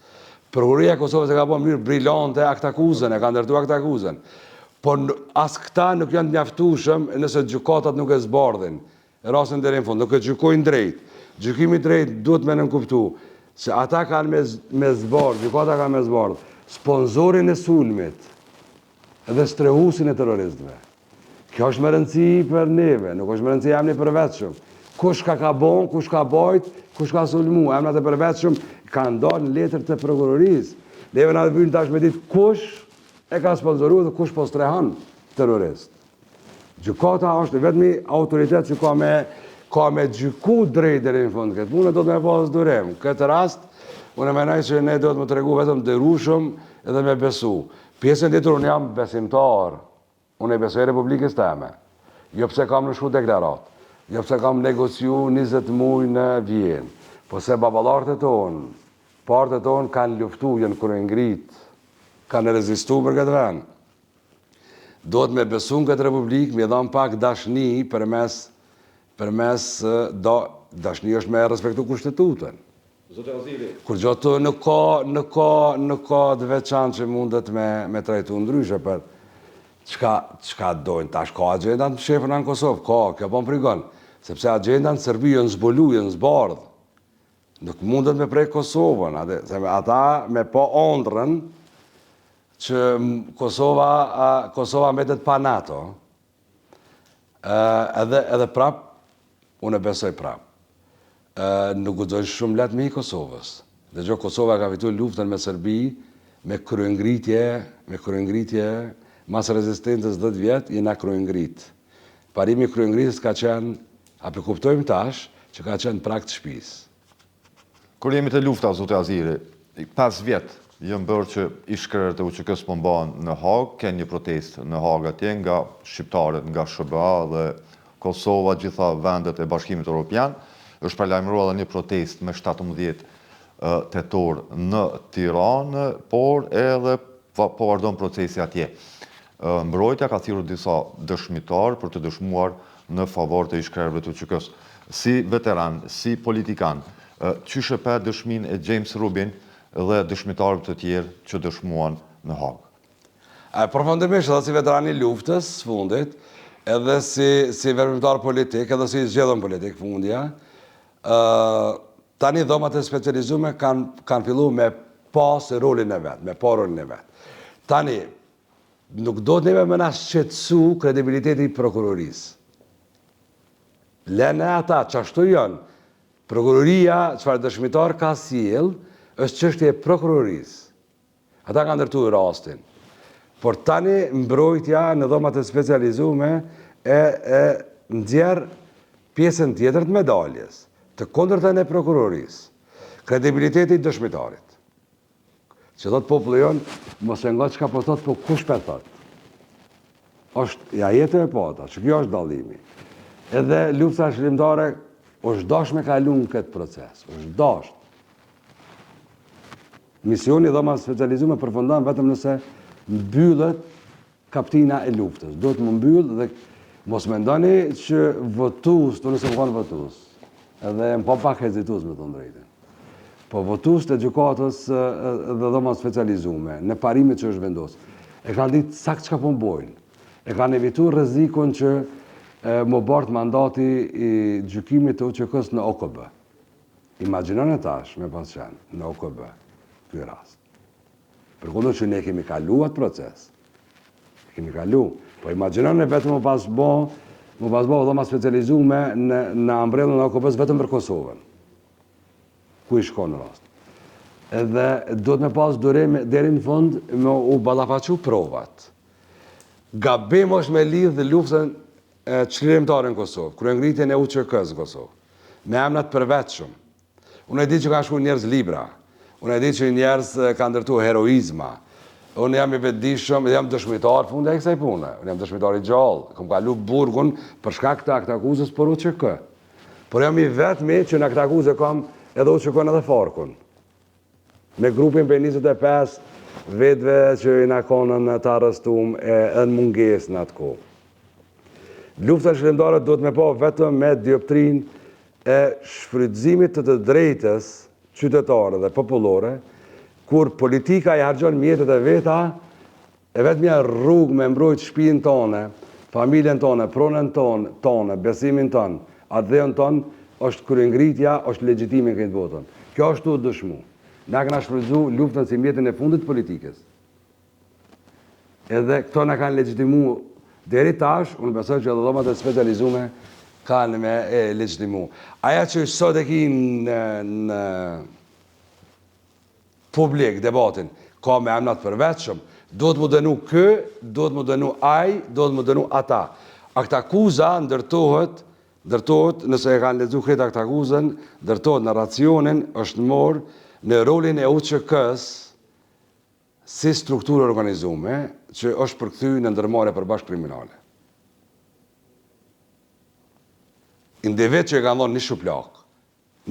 [SPEAKER 2] Prokuroria e Kosovës e ka bërë mënyrë brillante akt akuzën, e ka ndërtu akt akuzën. Por as këta nuk janë të mjaftueshëm nëse gjykatat nuk e zbardhin rastin deri në fund, nuk e gjykojnë drejt. Gjykimi drejt duhet me nënkuptu se ata kanë me zbardh, gjykata kanë me zbardh sponsorin e sulmit edhe strehusin e terroristëve. Kjo është më rëndësi për neve, nuk është më rëndësi emni përvetshëm. Kush ka bon, kush ka bajt, kush ka sulmu, emnat e përvetshëm kanë dalë në letër të prokurorisë. Neve na vjen tash me ditë kush e ka sponsoruar dhe kush po strehon terrorist. Gjykata është vetëmi autoritet që ka me gjyku drejt deri në fund këtë punë, do të me pas durim. Këtë rast, unë mendoj që ne do të më tregu vetëm dërushëm edhe me besu. Pjesën tjetër unë jam besimtar. Unë e besoj Republikës teme. Jo pse kam në shku deklarat. Jo pse kam negociu 20 muaj në Vjenë. Po se babalartë tonë, partë tonë kanë luftu, janë kërë ngrit, kanë rezistu për këtë vend. Do të me besu në këtë Republikë, me dham pak dashni përmes dashni është me respektu kushtetutën. Kur gjotë nuk ka të veçanë që mundet me trajtu ndryshe për çka dojnë. Tash ka agenda në shefën në Kosovë, kjo po më frigon. Sepse agenda në Serbi jënë zbulu, jënë zbardhë. Nuk mundet me prej Kosovën. Ata me po ondrën që Kosova mbetet pa NATO. Edhe prap, unë e besoj prap. Nuk guxojnë shumë letë me i Kosovës. Dhe gjo Kosova ka fitu luftën me Serbi, me kryengritje, mas rezistencës 10 vjetë, jena kryengrit. Parimi kryengritës ka qenë, apo kuptojmë tash, që ka qenë prag të shtëpisë.
[SPEAKER 1] Kur jemi të lufta, zote Aziri, 5 vjetë jënë bërë që i shkrerët e UÇK-s po mbahen në Hagë, ke një protest në Hagë atje nga shqiptarët, nga SBA dhe Kosova, gjitha vendet e Bashkimit Evropian. Është paralajmëruar edhe një protest me 17 tetor në Tiranë, por edhe po vazhdon procesi atje. Mbrojtja ka thirrur disa dëshmitar për të dëshmuar në favor të ish-krerëve të UÇK-s. Si veteran, si politikan, çysh e pa dëshminë e James Rubin dhe dëshmitarëve të tjerë që dëshmuan në Hagë?
[SPEAKER 2] Përfundimisht edhe si veterani luftës fundit, edhe si veprimtar politik, edhe si zgjedhën politik fundja, tani dhomat e specializume kanë fillu me pas rolin e vetë, me pa rolin e vetë. Tani, nuk do të neve me na shqetësu kredibiliteti prokurorisë. Lene ata, që ashtu janë, prokuroria, çfarë dëshmitar ka sjell, është çështje e prokurorisë. Ata kanë ndërtuar rastin. Por tani mbrojtja në dhomat e specializume e nxjerr pjesën tjetër të medaljes, të kundërtën e prokurorisë, kredibiliteti i dëshmitarit. Që thot populli jon, mos e nga çka po thot, po kush pe thot. Ja jetë e pata, që kjo është dallimi. Edhe lufta shërbimtare është dash me kalu në këtë proces, është dash. Misioni dhoma specializume përfundon vetëm nëse mbyllet kaptina e luftës. Do të më mbyll dhe mos mendoni që votues, do nëse më kanë votues. Edhe më pa pak hezitues me të drejtën. Po votues të gjykatës dhe dhoma specializume, në parimet që është vendos, e kanë ditë sakt çka po bojnë. E kanë evituar rrezikun që më bart mandati i gjykimit të UÇK-s në OKB. Imagjinoni tash me pas qenë në OKB ky rast. Përkundër që ne kemi kalu atë proces. Kemi kalu. Po imagjinoni vetëm më pas bo dhoma specializume në ambrellën e OKB-s vetëm për Kosovën. Ku i shkon në rast. Edhe do të me pas durim deri në fund me u ballafaqu provat. Gabim është me lidh luftën çlirimtare në Kosovë, kryengritjen e UÇK-s në Kosovë, me emrat përvetshëm. Unë e di që ka shku njerëz libra, unë e di që njerëz ka ndërtu heroizma, unë jam i vetëdijshëm, jam dëshmitar fund e kësaj pune, unë jam dëshmitar i gjallë, kam kalu burgun për shkak të aktakuzës për UÇK. Por jam i vetmi që në aktakuzë kam edhe UÇK-n edhe Farkun. Me grupin për 25 vetëve që i na konën të arrestum e në munges në atë kohë. Lufta shërbimtare do të me pa vetëm me dioptrin e shfrytëzimit të drejtës qytetare dhe popullore, kur politika i harxhon mjetet e veta, e vetëmja rrugë me mbrojt shtëpinë tonë, familjen tonë, pronën tonë, besimin tonë, Atë tonë është kryengritja, është legjitime këtë botën. Kjo është të dëshmu. Na këna shfrytzu luftën si mjetin e fundit politikës. Edhe këto na kanë legjitimu deri tash, unë besoj që edhe dhomat e specializume kanë me legjitimu. Aja që sot e ki në publik, debatin, ka me emnat përveçshëm, do të më dënu kë, do të më dënu aj, do të më dënu ata. Akta akuza ndërtohet, nëse e kanë lexu këtë akta akuzën, ndërtohet në racionin, është morë në rolin e UÇK-s si strukturë organizume, që është përkthy në ndërmarrje përbashkë kriminale. Individ që e kanë dhonë një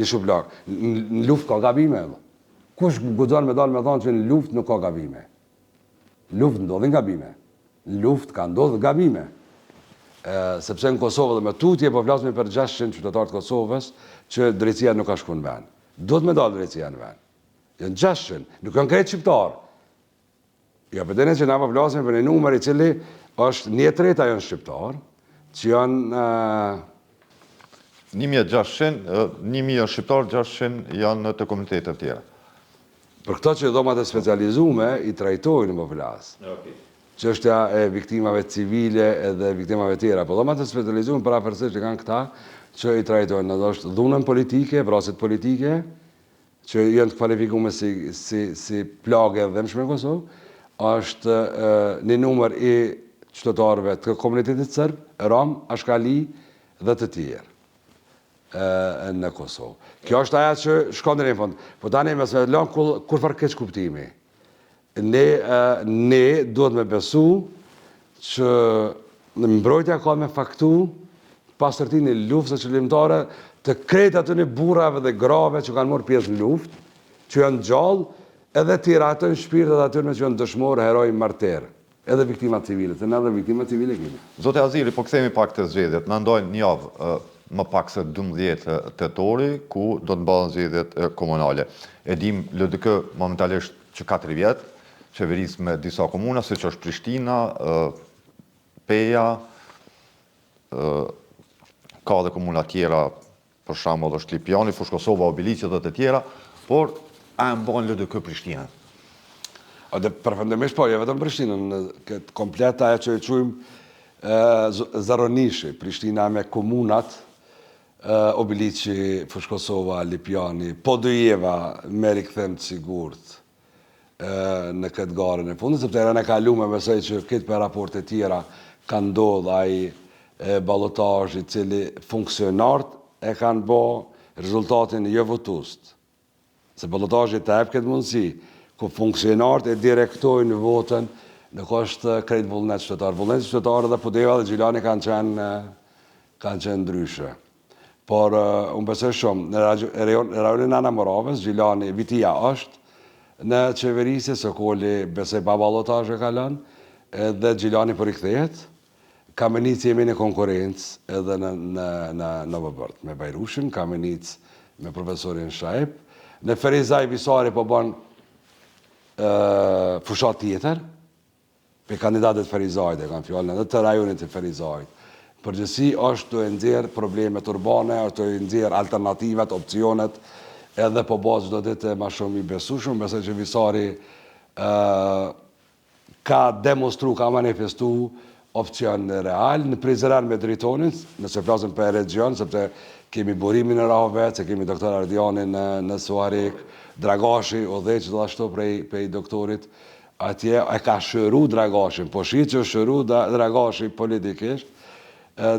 [SPEAKER 2] shuplak, në luftë ka gabime. Kush guxon me dalë me thonë që në luftë nuk ka gabime? Në luftë ndodhin gabime. Në luftë ka ndodhur gabime. Sepse në Kosovë dhe me tutje, po flasme për 600 qytetarë të Kosovës, që drejtësia nuk ka shku në vend. Do të me dalë drejtësia në vend. Janë 600, nuk janë krejt shqiptarë. Ja, për dene që na po flasme për një numër i cili është 1/3 janë shqiptarë, që janë
[SPEAKER 1] 1600, 1000 shqiptarë, 600 janë të komunitetet tjera.
[SPEAKER 2] Për këto që dhomat e specializume i trajtojnë më flasë. Çështja e viktimave civile edhe viktimave tjera. Po dhomat e specializume për afërsisht që kanë këta që i trajtojnë. Në është dhunën politike, vrasit politike, që janë të kvalifikume si plagë e dhëmshme në Kosovë, është një numër i qytetarëve të komunitetit serb, rom, ashkali dhe të tjerë në Kosovë. Kjo është aja që shkon në fund. Po tani mes me lënë kur farë keq kuptimi. Ne duhet me besu që në mbrojtja ka me faktu pastërtin e luftës së qëllimtare të krejt aty në burrave dhe grave që kanë marrë pjesë në luftë, që janë gjallë, edhe tira atë në shpirtet atyre që janë dëshmorë, heroj, marterë, edhe viktimat civile, se në edhe viktimat civile kemi.
[SPEAKER 1] Zote Aziri, po kthehemi pak të zgjedhjet. Na ndojnë një javë më pak se 12 tetori, ku do të mbahen zgjedhjet komunale. E dim LDK momentalisht që 4 vjet, qeverisë me disa komuna, siç është Prishtina, Peja, ka dhe komuna tjera, për shembull është Lipjani, Fushë Kosova, Obiliqi dhe të tjera, por a e mban LDK Prishtinën?
[SPEAKER 2] Dhe përfundimisht po, jo vetëm Prishtinën, këtë komplet ajo që e quajmë Zaronishi, Prishtina me komunat, Obiliqi, Fushë Kosova, Lipjani, Podujeva, me rikëthem të sigurt në këtë garën e fundit, sepse era në kalume besoj që këtë për raporte tjera ka ndodhë ai ballotash i cili funksionart e kanë bo rezultatin jo votust. Se ballotashi të jep këtë mundësi, ku funksionart e direktojnë votën, nuk është krejt vullnet qytetar. Vullnet qytetar dhe Podujeva dhe Gjilani kanë qenë ndryshe. Por unë besoj shumë, në rajonin Ana Moravës, Gjilani, Vitia është, në qeverisje, Sokoli besoj pa ballotazhe ka lënë, edhe Gjilani për i kthehet, Kamenici jemi në konkurencë edhe në Vëbërt, me Bajrushin, Kamenic me profesorin Shaip, në Ferizaj Visari po bën fushat tjetër, pe kandidatet Ferizajt e kanë fjallën edhe të rajonit të Ferizajt. Përgjithësi është të nxjerr problemet urbane, është të nxjerr alternativat, opcionet, edhe po bazë do ditë ma shumë i besueshëm, besoj që Visari ka demonstru, ka manifestu opcion real, në Prizren me Dritonin, nëse flasim për region, sepse kemi burimin në Rahovec, se kemi doktor Ardianin në Suarik, Dragashi, Odheq dhe ashtu prej doktorit, atje e ka shëru Dragashin, po shi që shëru Dragashi politikisht,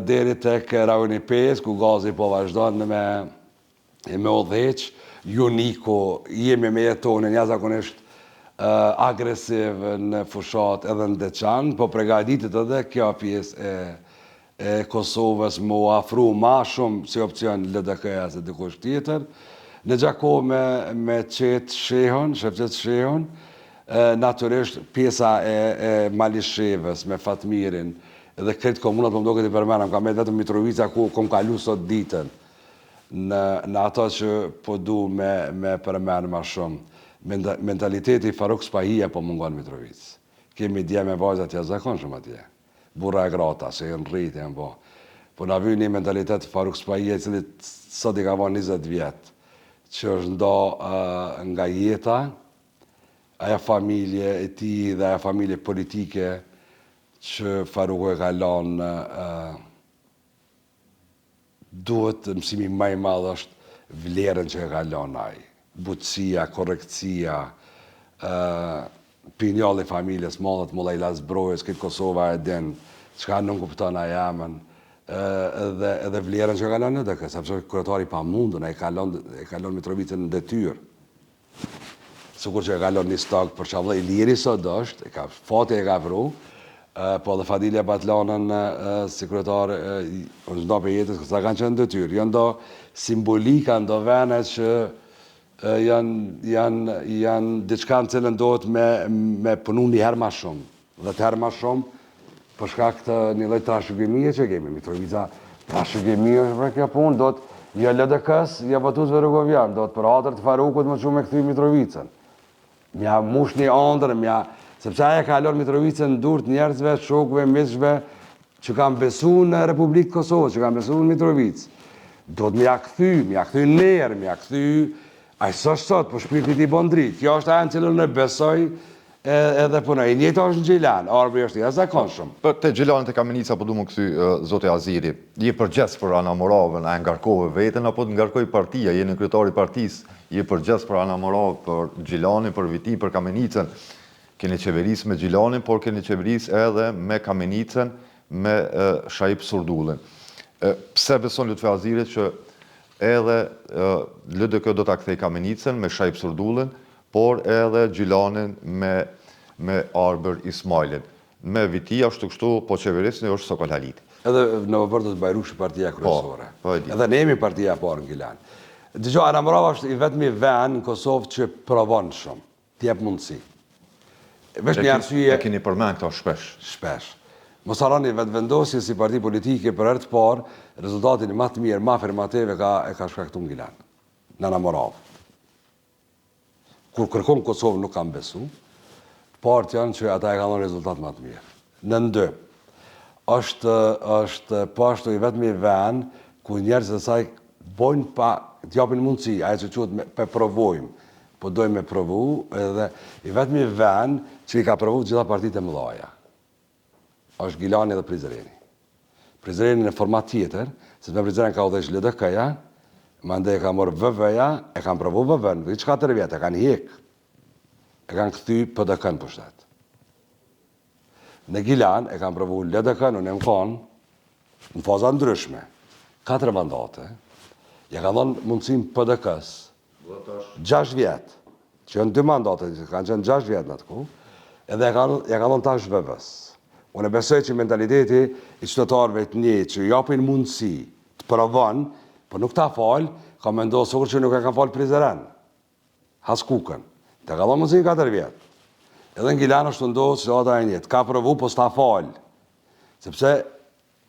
[SPEAKER 2] deri tek rajoni 5, ku gazi po vazhdon me Odheq, Juniko, jemi me jetonin, jashtëzakonisht agresiv në fushat edhe në Deçan, po përgatitet edhe kjo pjesë e Kosovës më afru ma shumë si opcion LDK-ja se dikush tjetër. Në gjako me qetë Shehon, Shefqet Shehon, naturisht pjesa e Malishevës me Fatmirin, edhe këtë komunat më mdo këtë i përmenam, ka me vetëm Mitrovica ku kom kalu sot ditën, në ato që po du me përmenë ma shumë. Mentaliteti Faruk Spahia po mungon Mitrovic. Kemi dje me vajzat jashtëzakonshëm atje. Burra e grata, se në rritë janë bo. po na vjen një mentalitet Faruk Spajie, i cili sot i ka vënë 20 vjet, që është ndo nga jeta, aja familje e tij dhe aja familje politike që Faruku e ka lënë, duhet mësimi më i madh është vlerën që e ka lënë ai. Butësia, korrektësia, pinjalli familjes madhe, Mullajla Zbrojës, këtë Kosova e din, çka nuk kupton ai jamën, edhe vlerën që ka lënë në DK, sepse kryetari pa mundun, ai ka lënë Mitrovicën në detyrë. Sikur që e ka lënë një stag për çavllë Iliri sot është, fati e ka pru, po dhe Fadilja Batlanën si kryetar është ndo për jetës, kësa kanë qenë detyrë. Janë do simbolika, ndo vene që janë diçka në cilën dohet me punu një herë ma shumë. Dhe të herë ma shumë, për shkak të një lloj trashëgimie që kemi. Mitrovica, trashëgimie është për kjo punë, do të jo LDK-s, jo Batusve Rrugovjan, do të për hatër të Farukut më shumë me këthy Mitrovicën. Mja mush një andër, sepse aja ka lënë Mitrovicën në durt njerëzve, shokëve, miqve, që kanë besu në Republikë Kosovë, që kanë besu në Mitrovicë. Do të mja këthy nërë, mja këthy, a i sot, po shpirtit i bon dritë. Kjo është aja në cilën në besoj edhe punoj. I njëto është në Gjilan, arbi është i jashtëzakonshëm.
[SPEAKER 1] Për te Gjilanit e Kamenica, po du më këthy, zote Aziri, je përgjes për Ana Moravën, a ngarkove veten, apo të ngarkoj partia, je në kryetari partisë, je përgjes për Ana Moravë, për Gjilanin, për Viti, për Kamenicën, keni qeveris me Gjilanin, por keni qeveris edhe me Kamenicën, me Shaip Surdullin. Pse beson Lutfi Aziri që edhe LDK do ta kthej Kamenicën me Shaip Surdullin, por edhe Gjilanin me Arber Ismailin. Me Viti ashtu kështu, po qeverisni është Sokol Haliti.
[SPEAKER 2] Edhe në vëpër do të Bajrushi partia kryesore.
[SPEAKER 1] Po e di.
[SPEAKER 2] Edhe ne jemi partia parë në Gjilan. Dëgjoj, Ana Morava është i vetmi vend në Kosovë që provon shumë, t'jep mundësi. Vesh një arsye...
[SPEAKER 1] E keni përmend këto shpesh.
[SPEAKER 2] Shpesh. Mos harroni vetëvendosje si parti politike për herë të parë, rezultatin më të mirë, më afirmativ e ka shkaktuar në Gjilan. Në Ana Moravë. Kur kërkon Kosovë nuk kam besu, partë janë që ata e ka dhënë rezultat më të mirë. Në ndë, është pashtu i vetmi vend ku njerëzit e saj bojnë pa t'japin mundësi, ajo që quhet pe provojmë, po dojmë me provu, edhe i vetmi vend që i ka provu gjitha partitë e mëdhaja. Është Gilani dhe Prizreni. Prizreni në format tjetër, se me Prizreni ka udhëheq LDK-ja, mande e ka morë VV-ja, e kanë provu VV-n, dhe 4 vjetë, e kanë hek, e kanë këthy PDK-n për shtetë. Në Gilan e kanë provu LDK-n, unë e më konë, në faza ndryshme, 4 mandate, ja ka dhonë mundësim PDK-s, 6 vjetë, që janë 2 mandate, që kanë qenë 6 vjetë në të ku, edhe ja ka dhonë tash VV-s. Unë e besoj që mentaliteti i qytetarëve të një që japin mundësi të provon, po nuk ta falë, ka me ndohë sokur që nuk e ka falë Prizren, has kukën, të ka dhonë mundësi 4 vjetë. Edhe në Gilan është të ndohë që ata e njëtë, ka provu, po s'ta falë, sepse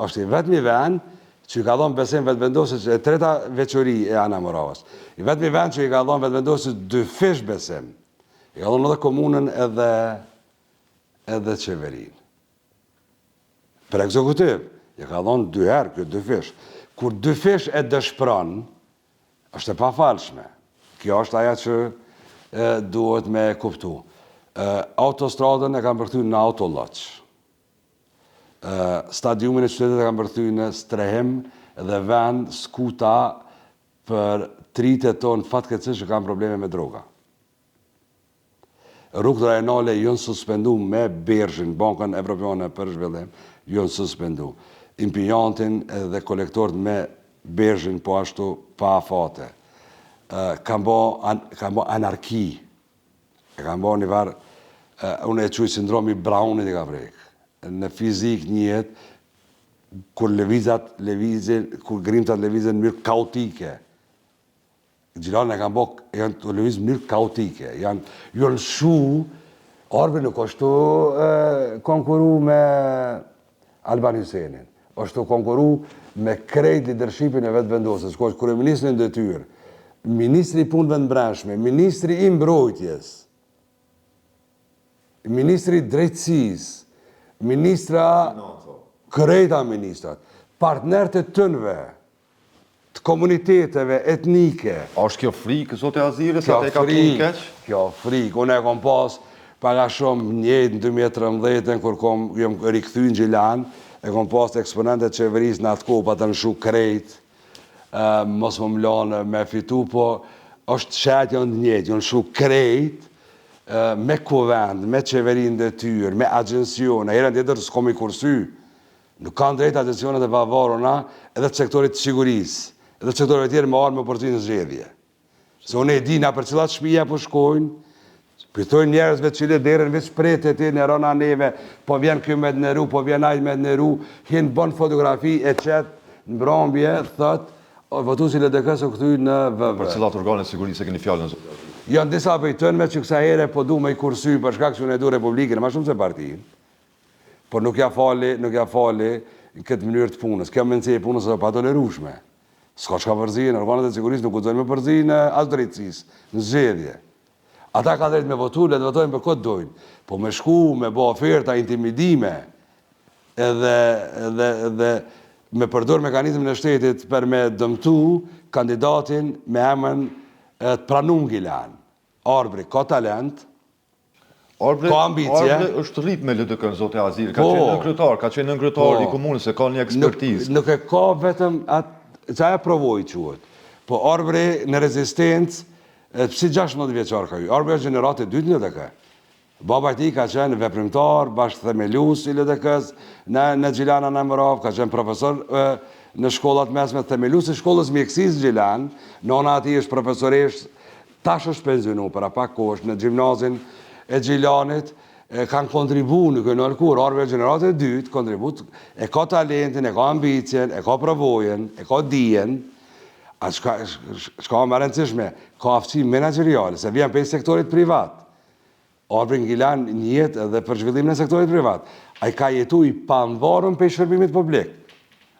[SPEAKER 2] është i vetëmi vend që i ka dhonë besim vetëvendosje që e treta veçori e Ana Moravës. I vetëmi vend që i ka dhonë vetëvendosje 2 fish besim. I ka dhonë edhe komunën edhe qeverinë. Për ekzekutiv, i ka dhonë 2 herë këtë 2 fish. Kur 2 fish e dëshpron, është e pafalshme. Kjo është aja që duhet me kuptu. Autostradën e kam përthy në autolloq. Stadiumin e qytetit e kam përthy në strehim dhe vend skuta për tritet tonë fatkeqësisht që kanë probleme me droga. Rrugët rajonale janë suspendu me Berghin, Bankën Evropiane për Zhvillim, janë suspendu. Impinjantin dhe kolektorët me Berghin po ashtu pa afate. Kam bo anarki. Kam bo një varë, unë e quj sindromi Brownit i ka vrek. Në fizik njët, kur grimtat levizin në mirë kaotike. Gjilanë e kanë bo, janë të levizin në mirë kaotike. Janë shu, Arbi nuk është të konkuru me Alban Hysenin. është të konkuru me krejt lidershipin e vetë vendosës, ku është kryeministri në detyrë, ministri i punëve të brendshme, ministri i mbrojtjes, ministri i drejtësisë, ministra krejta ministrat, partnerët e tënve, të komuniteteve etnike.
[SPEAKER 1] A është kjo frikë, zote Aziri, sa te ka punë keq?
[SPEAKER 2] Kjo frikë, unë e kom pas paga shumë njëjtë në 2013, kur jom rikëthy në Gjilan, e kom pas të eksponentet qeveris në atë kohë pa të nëshu krejt, mos më mlanë me fitu, po është shetë janë njëjtë, janë shu krejt, me kuvend, me qeverin dhe tyrë, me agensione, herën tjetër s'kom i kursy, nuk kanë drejt agensionet e pavaruna, edhe të sektorit të sigurisë, edhe të sektorit tjerë me armë përcinë zgjedhje. Se unë e dina për cilat shpija po shkojnë, pytojnë njerëzve cilë derën veç prete ti në rona neve, po vjen kjo me dëneru, po vjen ajt me dëneru, hinë bon fotografi e qetë në brambje, thët, votu si LDK së këthy në VV.
[SPEAKER 1] Për cilat organe sigurisë e keni fjallën, zote?
[SPEAKER 2] Janë disa pëjtënme që kësa here po du me i kursy për shkak që unë e du Republikën, ma shumë se partinë, por nuk ja fali në këtë mënyrë të punës. Kjo mënësi e punës është pa tolerushme. S'ka që ka përzijë, organet e sigurisë nuk gudzojnë me përzijë në as drejtësisë, në zgjedhje. Ata ka drejt me votu, le të votojnë për këtë dojnë. Po me shku, me bo oferta, intimidime, edhe me përdur mekanizmin e shtetit për me dëmtu kandidatin me emën të pranum Gilan. Arbri ka talent, ka ambicje.
[SPEAKER 1] Arbri është rrit me LDK-n, zote Aziri, ka qenë nënkrytar i komunës, se ka një ekspertizë.
[SPEAKER 2] Nuk e ka vetëm atë, që e provoj quhet. Po Arbri në rezistencë, si 16 vjeqar ka ju. Arbri është gjenerat e 2 në LDK. Baba ti ka qenë veprimtar, bashkë themelus i LDK-s në Gjilana në Mërav, ka qenë profesor në shkollat mesme, themelus i shkollës mjekësis Gjilan, nona ati është profesoresh, tash është pensionu për apak kosh në gjimnazin e Gjilanit, kanë kontribu në kënë nërkur, Arbri është gjenerat e 2, kontribut, e ka talentin, e ka ambicjen, e ka provojen, e ka dijen, a shka më rëndësishme, ka aftësi menageriale, se vjen për sektorit privat. Arbri në Gilan njët edhe për zhvillim në sektorit privat. A i ka jetu i panvarën për shërbimit publik.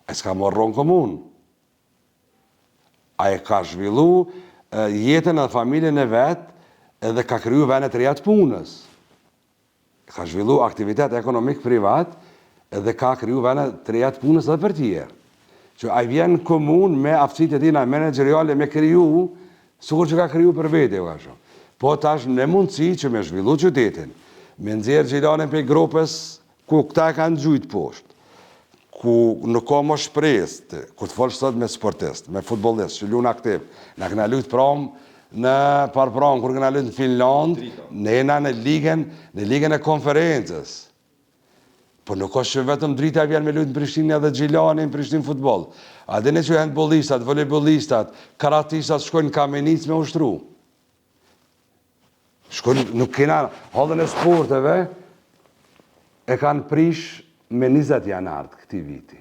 [SPEAKER 2] A i s'ka morë ronë komun. A i ka zhvillu jetën dhe familjen e vetë edhe ka kryu venet reja të punës. Ka zhvillu aktivitet ekonomik privat edhe ka kryu venet reja të punës dhe për tjerë. Që a i vjen komun me aftësit e tina manageriale me kryu, sukur që ka kryu për vete, ka shumë. Po tash në mundësi që me zhvillu qytetin, me nëzirë Gjilanin për grupës ku këta e kanë gjujtë poshtë, ku nuk ka më shpresë, ku të folë sot me sportist, me futbolist, që lunë aktiv, në këna lujtë pram në parpram, kur këna lujtë në Finland, në ena në ligën e konferencës. Po nuk është që vetëm drita vjen me lujtë në Prishtinë edhe Gjilanin, Prishtinë futbol. A dhe ne që handbollistat, volejbollistat, karatistat shkojnë në Kamenic me ushtru. Nuk kena, hallën e sporteve e kanë prish me 20 janar këti viti.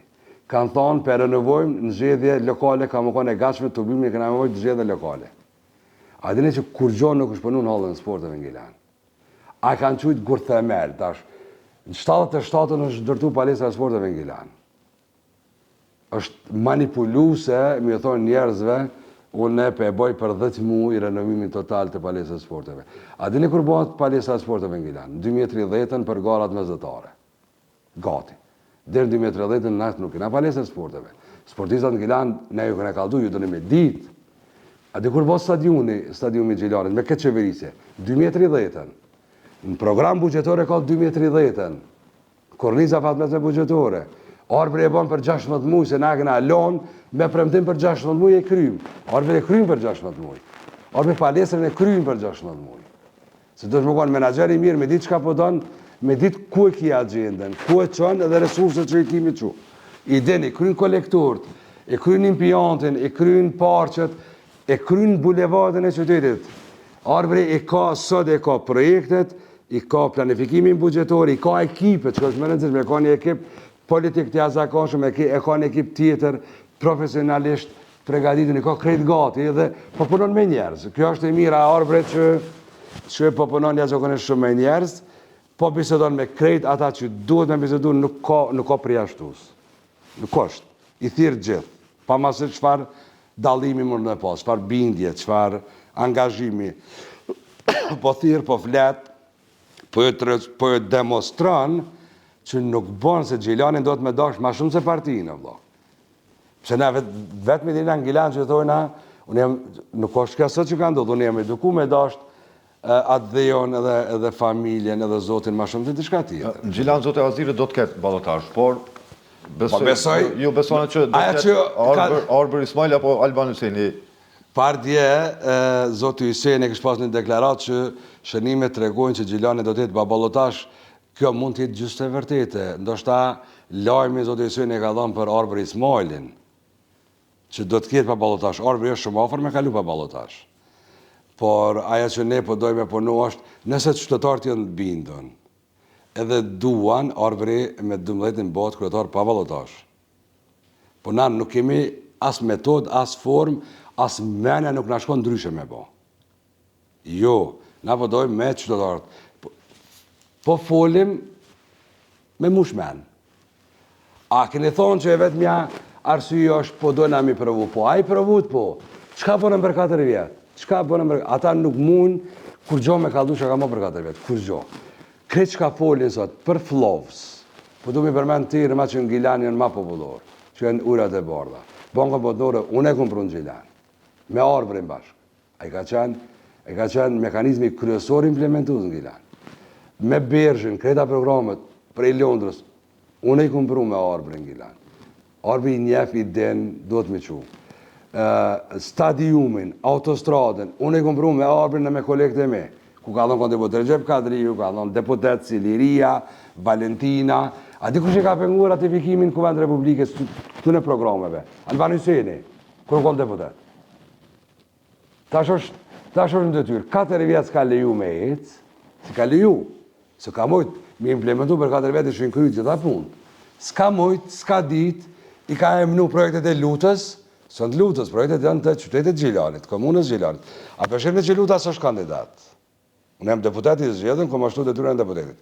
[SPEAKER 2] Kanë thonë për renovojmë në zgjedhje lokale, ka më kone e gatshme të bimë në këna nevojt në zgjedhje lokale. A dine që kur gjonë nuk është përnu në hallën e sporteve në Gilan. A kanë qujtë gur themel, tash, në 77 është dërtu palestra e sporteve në Gilan. është manipuluse, mi e thonë njerëzve, unë e boj për 10 muaj i renovimin total të palestra sporteve. A dini kur bëhet palestra sporteve në Gilan? Në 2030 për garat mesdhetare. Gati. Deri në 2030 në nuk kena palestra sporteve. Sportistat në Gilan, ne ju këna kaldu, ju dëni me dit. A di kur bëhet stadiumi Gjilanit, me këtë qeverisje? 2030. Në program bugjetore ka 2030. Korniza fatmesme bugjetore. Arbri e bon për 16 muaj, se na këna lon me premtim për 16 muaj e krym. Arbri e krym për 16 muaj. Arbri palestrën e krym për 16 muaj. Se do të më konë menagjeri mirë, me ditë çka po donë, me ditë ku e ki agjenden, ku e qënë edhe resurset që i kimi që. I deni, kryn kolektorët, e kryn impiantin, e kryn parqet, e kryn bulevardin e qytetit. Arbri e ka sot e ka projektet, i ka planifikimin bugjetor, i ka ekipet, që është më rëndësishme, e ka një ekip politik të jashtëzakonshëm, e ka një ekip tjetër profesionalisht përgatitur, i ka krejt gati dhe po punon me njerëz. Kjo është e mira e Arbrit që po punon jashtëzakonisht shumë me njerëz, po bisedon me krejt ata që duhet me bisedu, nuk ka përjashtues. Nuk është. I thirr gjithë. Pavarësisht çfarë dallimi mund të pas, çfarë bindje, çfarë angazhimi. Po thirr, po flet, po e demonstron që nuk bën se Gjilanin do të me dash ma shumë se partinë, vëlla. Pse na vetë me dina në Gilan që thojna, unë jam, nuk është kjo sot që ka ndodhur, unë jam eduku me dasht atë dhejon edhe familjen edhe zotin ma shumë të diçka tjetër.
[SPEAKER 1] Në Gjilan, zote Azire, do të ketë balotazh, por
[SPEAKER 2] besoj-
[SPEAKER 1] ju besoni që do
[SPEAKER 2] Aja
[SPEAKER 1] të
[SPEAKER 2] që
[SPEAKER 1] ketë Arber Ismail apo Alban Hyseni?
[SPEAKER 2] Pardje, zoti Hyseni kështë pas një deklarat që shënimet tregojnë që Gjilani do të jetë pa balotazh, kjo mund të jetë gjysmë e vërtete. Ndoshta lajmi zoti Hyseni ka dhënë për Arber Ismailin, që do të ketë pa balotazh. Arbri është shumë afër me kalu pa balotazh. Por aja që ne po dojmë e punu është, nëse qytetarët janë të bindën, edhe duan Arbri me 12 botë kryetar pa balotazh. Po na nuk kemi as metod, as form, as menja nuk na shkon ndryshe me bo. Jo, na po dojmë me qytetarët. Po folim me mushmen. A keni thonë që e vetëmja arsye është po dojna mi provu, po a i provut po, qka ponëm për 4 vjetë? Qka ponëm për... Ata nuk mund kur gjo me kaldu që ka mo për 4 vjetë, kur gjo. Kretë qka folin sot, për flovës, po du mi përmen të tjirë ma që në Gilan janë ma popullor, që janë urat e bardha. Banka botnore, unë e kumpru në Gilan, me Arbrin bashkë. A i ka qenë mekanizmi kryesor implementuar në Gilan. Me Bergjën, kreta programet prej Londrës, unë e kumpru me Arbrin në Gilan. Arbri i njef i den, do të me qu. Stadiumin, autostradën, unë e kumpru me Arbrin e me kolegët e me, ku ka dhënë kontribut Recep Kadriu, ka dhënë deputet si Liria, Valentina, a di kush e ka penguar ratifikimin Kuvend Republikës këtu në programeve? Alban Hyseni, kur u kon deputet. Tash është në detyrë, 4 vjetë s'ka leju me ecë, s'ka leju, se ka mujt me implementu për 4 vjetë që në kryt gjitha punë. S'ka mujt, s'ka dit, i ka emnu projektet e Lutës, së në Lutës, projektet janë të qytetit Gjilanit, komunës Gjilanit. A përshimë që Lutas është kandidat. Unë jam deputeti i zgjedhën, kom ashtu detyrën e deputetit.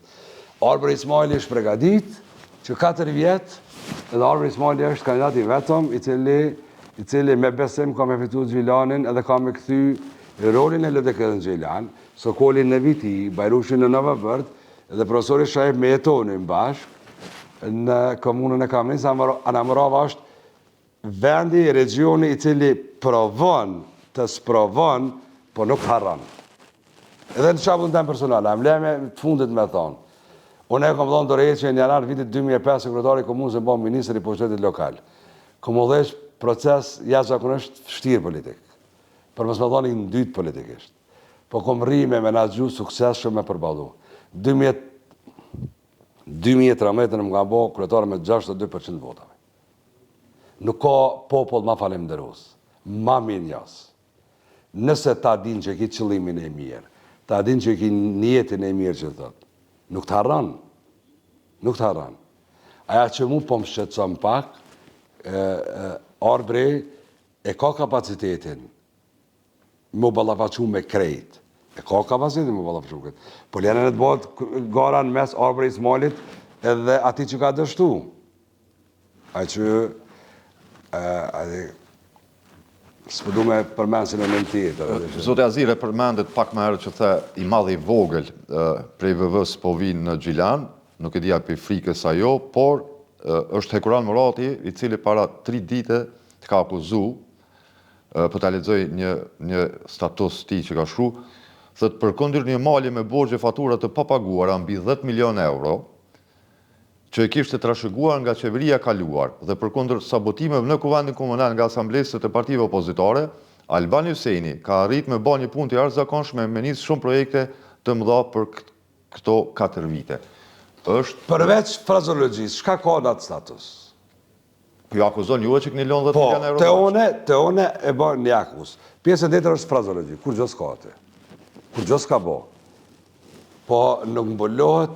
[SPEAKER 2] Arber Ismaili është pregadit, që 4 vjetë, edhe Arber Ismaili është kandidat i vetëm, i cili me besim ka me fitu Gjilanin edhe ka me këthy rolin e LDK në Gjilan, Sokolin në viti, Bajrushin në Novabërd, edhe profesori Shajb me jetonin bashkë në komunën e Kamnis, Anamërava është vendi, regioni i cili provon të sprovon, po nuk harran. Edhe në qabullin tem personal, am leme të fundit me thonë. Unë e kom thonë Dorëheqi në janar vitit 2005, sekretari komunës e bom ministri i pushtetit lokal. Kom u dhesh proces jashtëzakonisht vështirë politik. Për mos me thonë i ndyt politikisht. Po kom rri me menaxhu sukses shumë me përballu. 2013 më nga bo kryetar me 62% votave. Nuk ka popull ma falemnderues, ma minjas. Nëse ta din që ki qëllimin e mirë, ta din që ki njetin e mirë që thot, nuk të harran. Nuk të harran. Aja që mu po më shqetëson pak, Arbri e ka kapacitetin mu ballafaqu me krejt. E ka kapacitetin mu ballafaqu me krejt. Po lene në të bëhet gara në mes Arbri Ismailit edhe ati që ka dështu. A që s'po du me përmenë si në nën tjetër.
[SPEAKER 1] Zote Azire përmendet pak më herët që the i madh i vogël prej VV-s po vinë në Gjilan, nuk e dija për frikës ajo, por është Hekuran Murati, i cili para 3 dite të ka akuzu, për ta lexoj një status ti që ka shkru, thëtë përkundër një malje me borxhe fatura të papaguara mbi 10 milion euro, që e kishte trashëguar nga qeveria kaluar dhe përkundër sabotimeve në kuvendin komunal nga asamblesët e partive opozitare, Alban Hyseni ka arrit me bë një punë të jashtëzakonshme me nis shumë projekte të mëdha për këto 4 vite.
[SPEAKER 2] Përveç frazologjisë, çka ka në atë status?
[SPEAKER 1] Po ju akuzon juve që keni lënë 10 milion euro?
[SPEAKER 2] Te one e bën një akuz. Pjesën tjetër është frazologji, kur gjë s'ka atë. Kur gjë s'ka bo. Po nuk mbolohet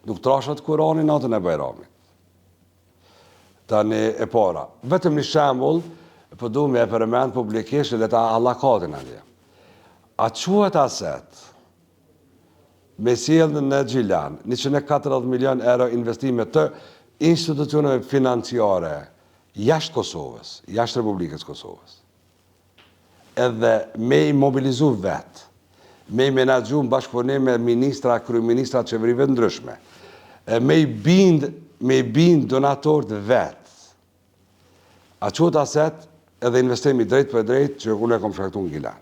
[SPEAKER 2] nuk trashat Kurani natën e Bajramit. Tani e para. Vetëm një shembull, po du me e përmend publikisht edhe ta allakatin atje. A quhet aset me sjelljen në Gjilan, 140 milion euro investime të institucioneve financiare jashtë Kosovës, jashtë Republikës Kosovës. Edhe me i mobilizu vetë, me i menaxhu në bashkëpunim me ministra, kryeministra qeverive ndryshme, me i bind donatorët vetë. A qëtë aset edhe investimi drejt për drejt që unë e kom shkaktu në Gilan.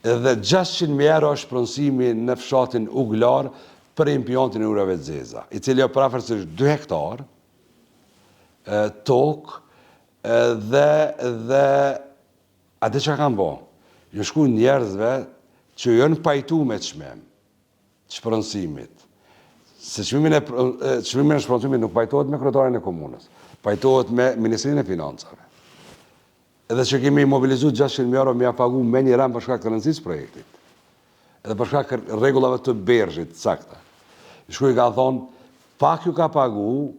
[SPEAKER 2] Edhe 600.000 euro është pronësimi në fshatin Uglar për impiontin e urave të zeza, i cili o prafërsisht 2 hektar tokë dhe atë që kanë bo, ju shku njerëzve që jënë pajtu me çmim, shpronësimit. Se çmimin e shpronësimit nuk pajtohet me kryetarin e komunës, pajtohet me Ministrinë e Financave. Edhe që kemi mobilizu 600.000 euro me ja pagu me një ram për shkak të rëndësisë projektit. Edhe për shkak rregullave të bergjit, sakta. Shku i ka thonë, pak ju ka pagu,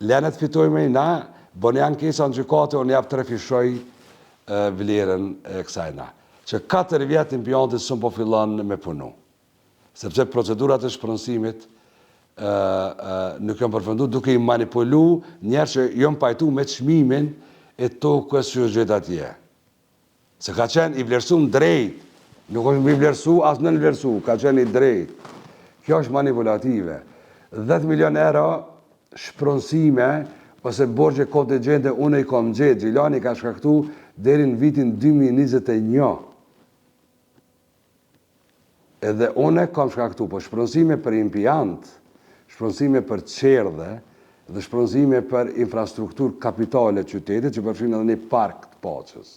[SPEAKER 2] lenet fitojme i na, bëni ankesa në gjykate, unë japë 3 fishoj vlerën e kësaj na. Që 4 vjetë impiontit së po fillon me punu. Sepse procedurat e shpronësimit nuk jam përfunduar duke i manipulu njerë që jam pajtu me çmimin e tokës që gjithë atje. Se ka qenë i vlerësum drejt, nuk është i vlerësu, as në vlerësu, ka qenë i drejt. Kjo është manipulative. 10 milion euro shpronësime ose borgje kontingente unë i kom gjetë, Gjilani ka shkaktu deri në vitin 2021. Edhe unë kam shkaktu, po shpronësime për impjant, shpronësime për qerdhe, dhe shpronësime për infrastruktur kapitale qytetit, që përfshin edhe një park të Paqës.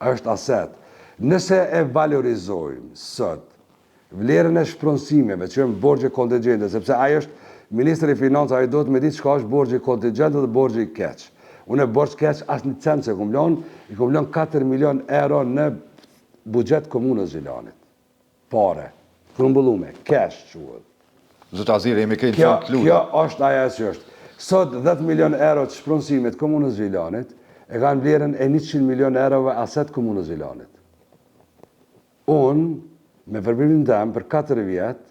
[SPEAKER 2] Është aset. Nëse e valorizojmë sot vlerën e shpronësimeve që janë borgje kontingente, sepse ai është Ministri i Financave, ai do të më ditë çka është borgje kontingente dhe borgje i keq. Unë borgj keq as një cent se i kom lënë 4 milion euro në buxhet komunës Gjilanit. Pare, grumbullume, keq quhet.
[SPEAKER 1] Zot Aziri, jemi kënë të kluda.
[SPEAKER 2] Kjo është ajo që është. Sot 10 milion euro të shpronësimit komunës Gjilanit e kanë vlerën e 100 milion eurove aset komunës Gjilanit. Unë, me përbimin tem për 4 vjetë,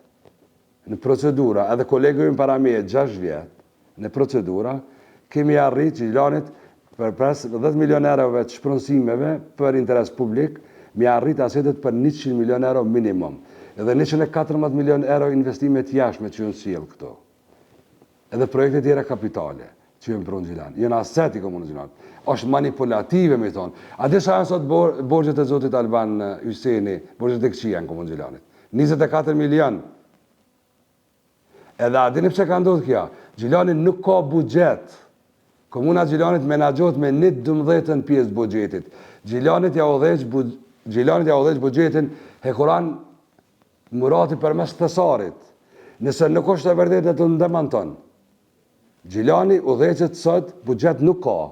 [SPEAKER 2] në procedura, edhe kolegojnë para me 6 vjetë, në procedura, kemi arrit Gjilanit për 10 milion eurove të shpronësimeve për interes publik, mi arrit asetet për 100 milion euro minimum. Edhe 114 milion euro investimet jashme që jënë sjellë këto. Edhe projekte tjera kapitale që jënë prunë Gjilan. Jënë aset i komunës Gjilan. Është manipulative, me thonë. A di sa janë sot borgjet e zotit Alban Hyseni, borgjet e këqia në komunë Gjilanit? 24 milion. Edhe a dini pse ka ndodhur kjo? Gjilani nuk ka buxhet. Komuna Gjilanit menaxhohet me 1/12 pjesë buxhetit. Gjilanit ja udhëheq buxhetin Hekuran Murati përmes thesarit. Nëse nuk është e vërtetë të ndemanton. Gjilani udhëheqet sot, buxhet nuk ka.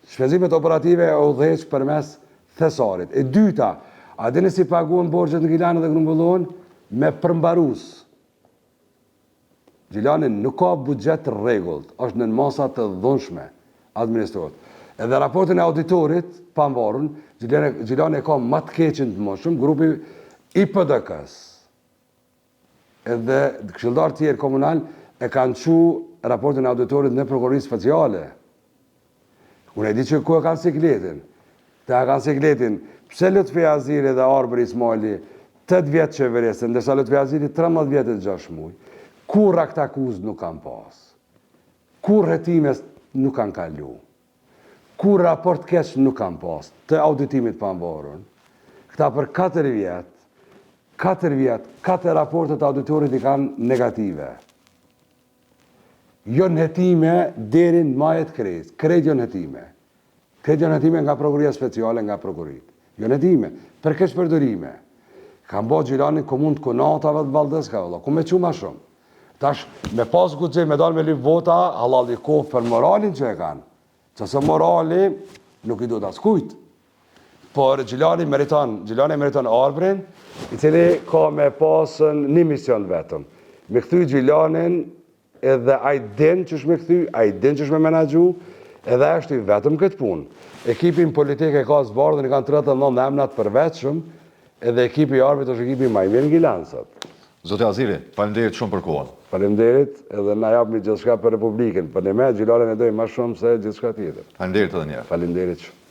[SPEAKER 2] Shpenzimet operative e udhëheq përmes thesarit. E dyta, a dini si paguhen borxhet në Gjilani dhe grumbullohen? Me përmbarus. Gjilani nuk ka buxhet rregullt, është në masa të dhunshme administrohet. Edhe raportin e auditorit, pavarur, Gjilani ka më të keqin të moshëm, grupi i PDK-s. Edhe këshilltar tjerë komunal e kanë çu raportin e auditorit në prokurorisë speciale. Unë e di që ku e kanë sikletin. Të e kanë sikletin, pse Lutfi Aziri dhe Arbër Ismaili 8 vjetë qeverisën, ndërsa Lutfi Aziri 13 vjetë e 6 muaj. Kur akt akuz nuk kanë pas. Kur retimes nuk kanë kalu. Kur raport keq nuk kanë pas. Të auditimit pavarur. Këta për 4 vjetë, 4 raportet auditorit i kanë negative. Jo në hetime deri në majet krejt. Krejt jo në hetime. Krejt jo në hetime nga prokuria speciale nga prokurit. Jo në hetime. Për keq përdorime. Kanë bo Gjilani komunë të konatave të Valdës ka vëlla. Ku me që ma shumë. Tash, me pas guxim me dalë me lyp vota, halal i kohë për moralin që e kanë. Qëse morali nuk i do të askujt. Por Gjilani meriton Arbrin, i cili ka me pasën një mision vetëm. Me këthy Gjilanin edhe a i din që shme këthy, a i din që shme menaxhu, edhe është i vetëm këtë punë. Ekipin politik e ka zbarë dhe në kanë 39 emnat përveçëm, edhe ekipi i Arbrit është ekipi më i mirë në Gilan sot.
[SPEAKER 1] Zote Aziri, faleminderit shumë për kohën.
[SPEAKER 2] Faleminderit edhe na japni gjithçka për Republikën. Për ne Gjilanin e dojmë më shumë se gjithçka tjetër.
[SPEAKER 1] Faleminderit edhe një herë.
[SPEAKER 2] Faleminderit shumë.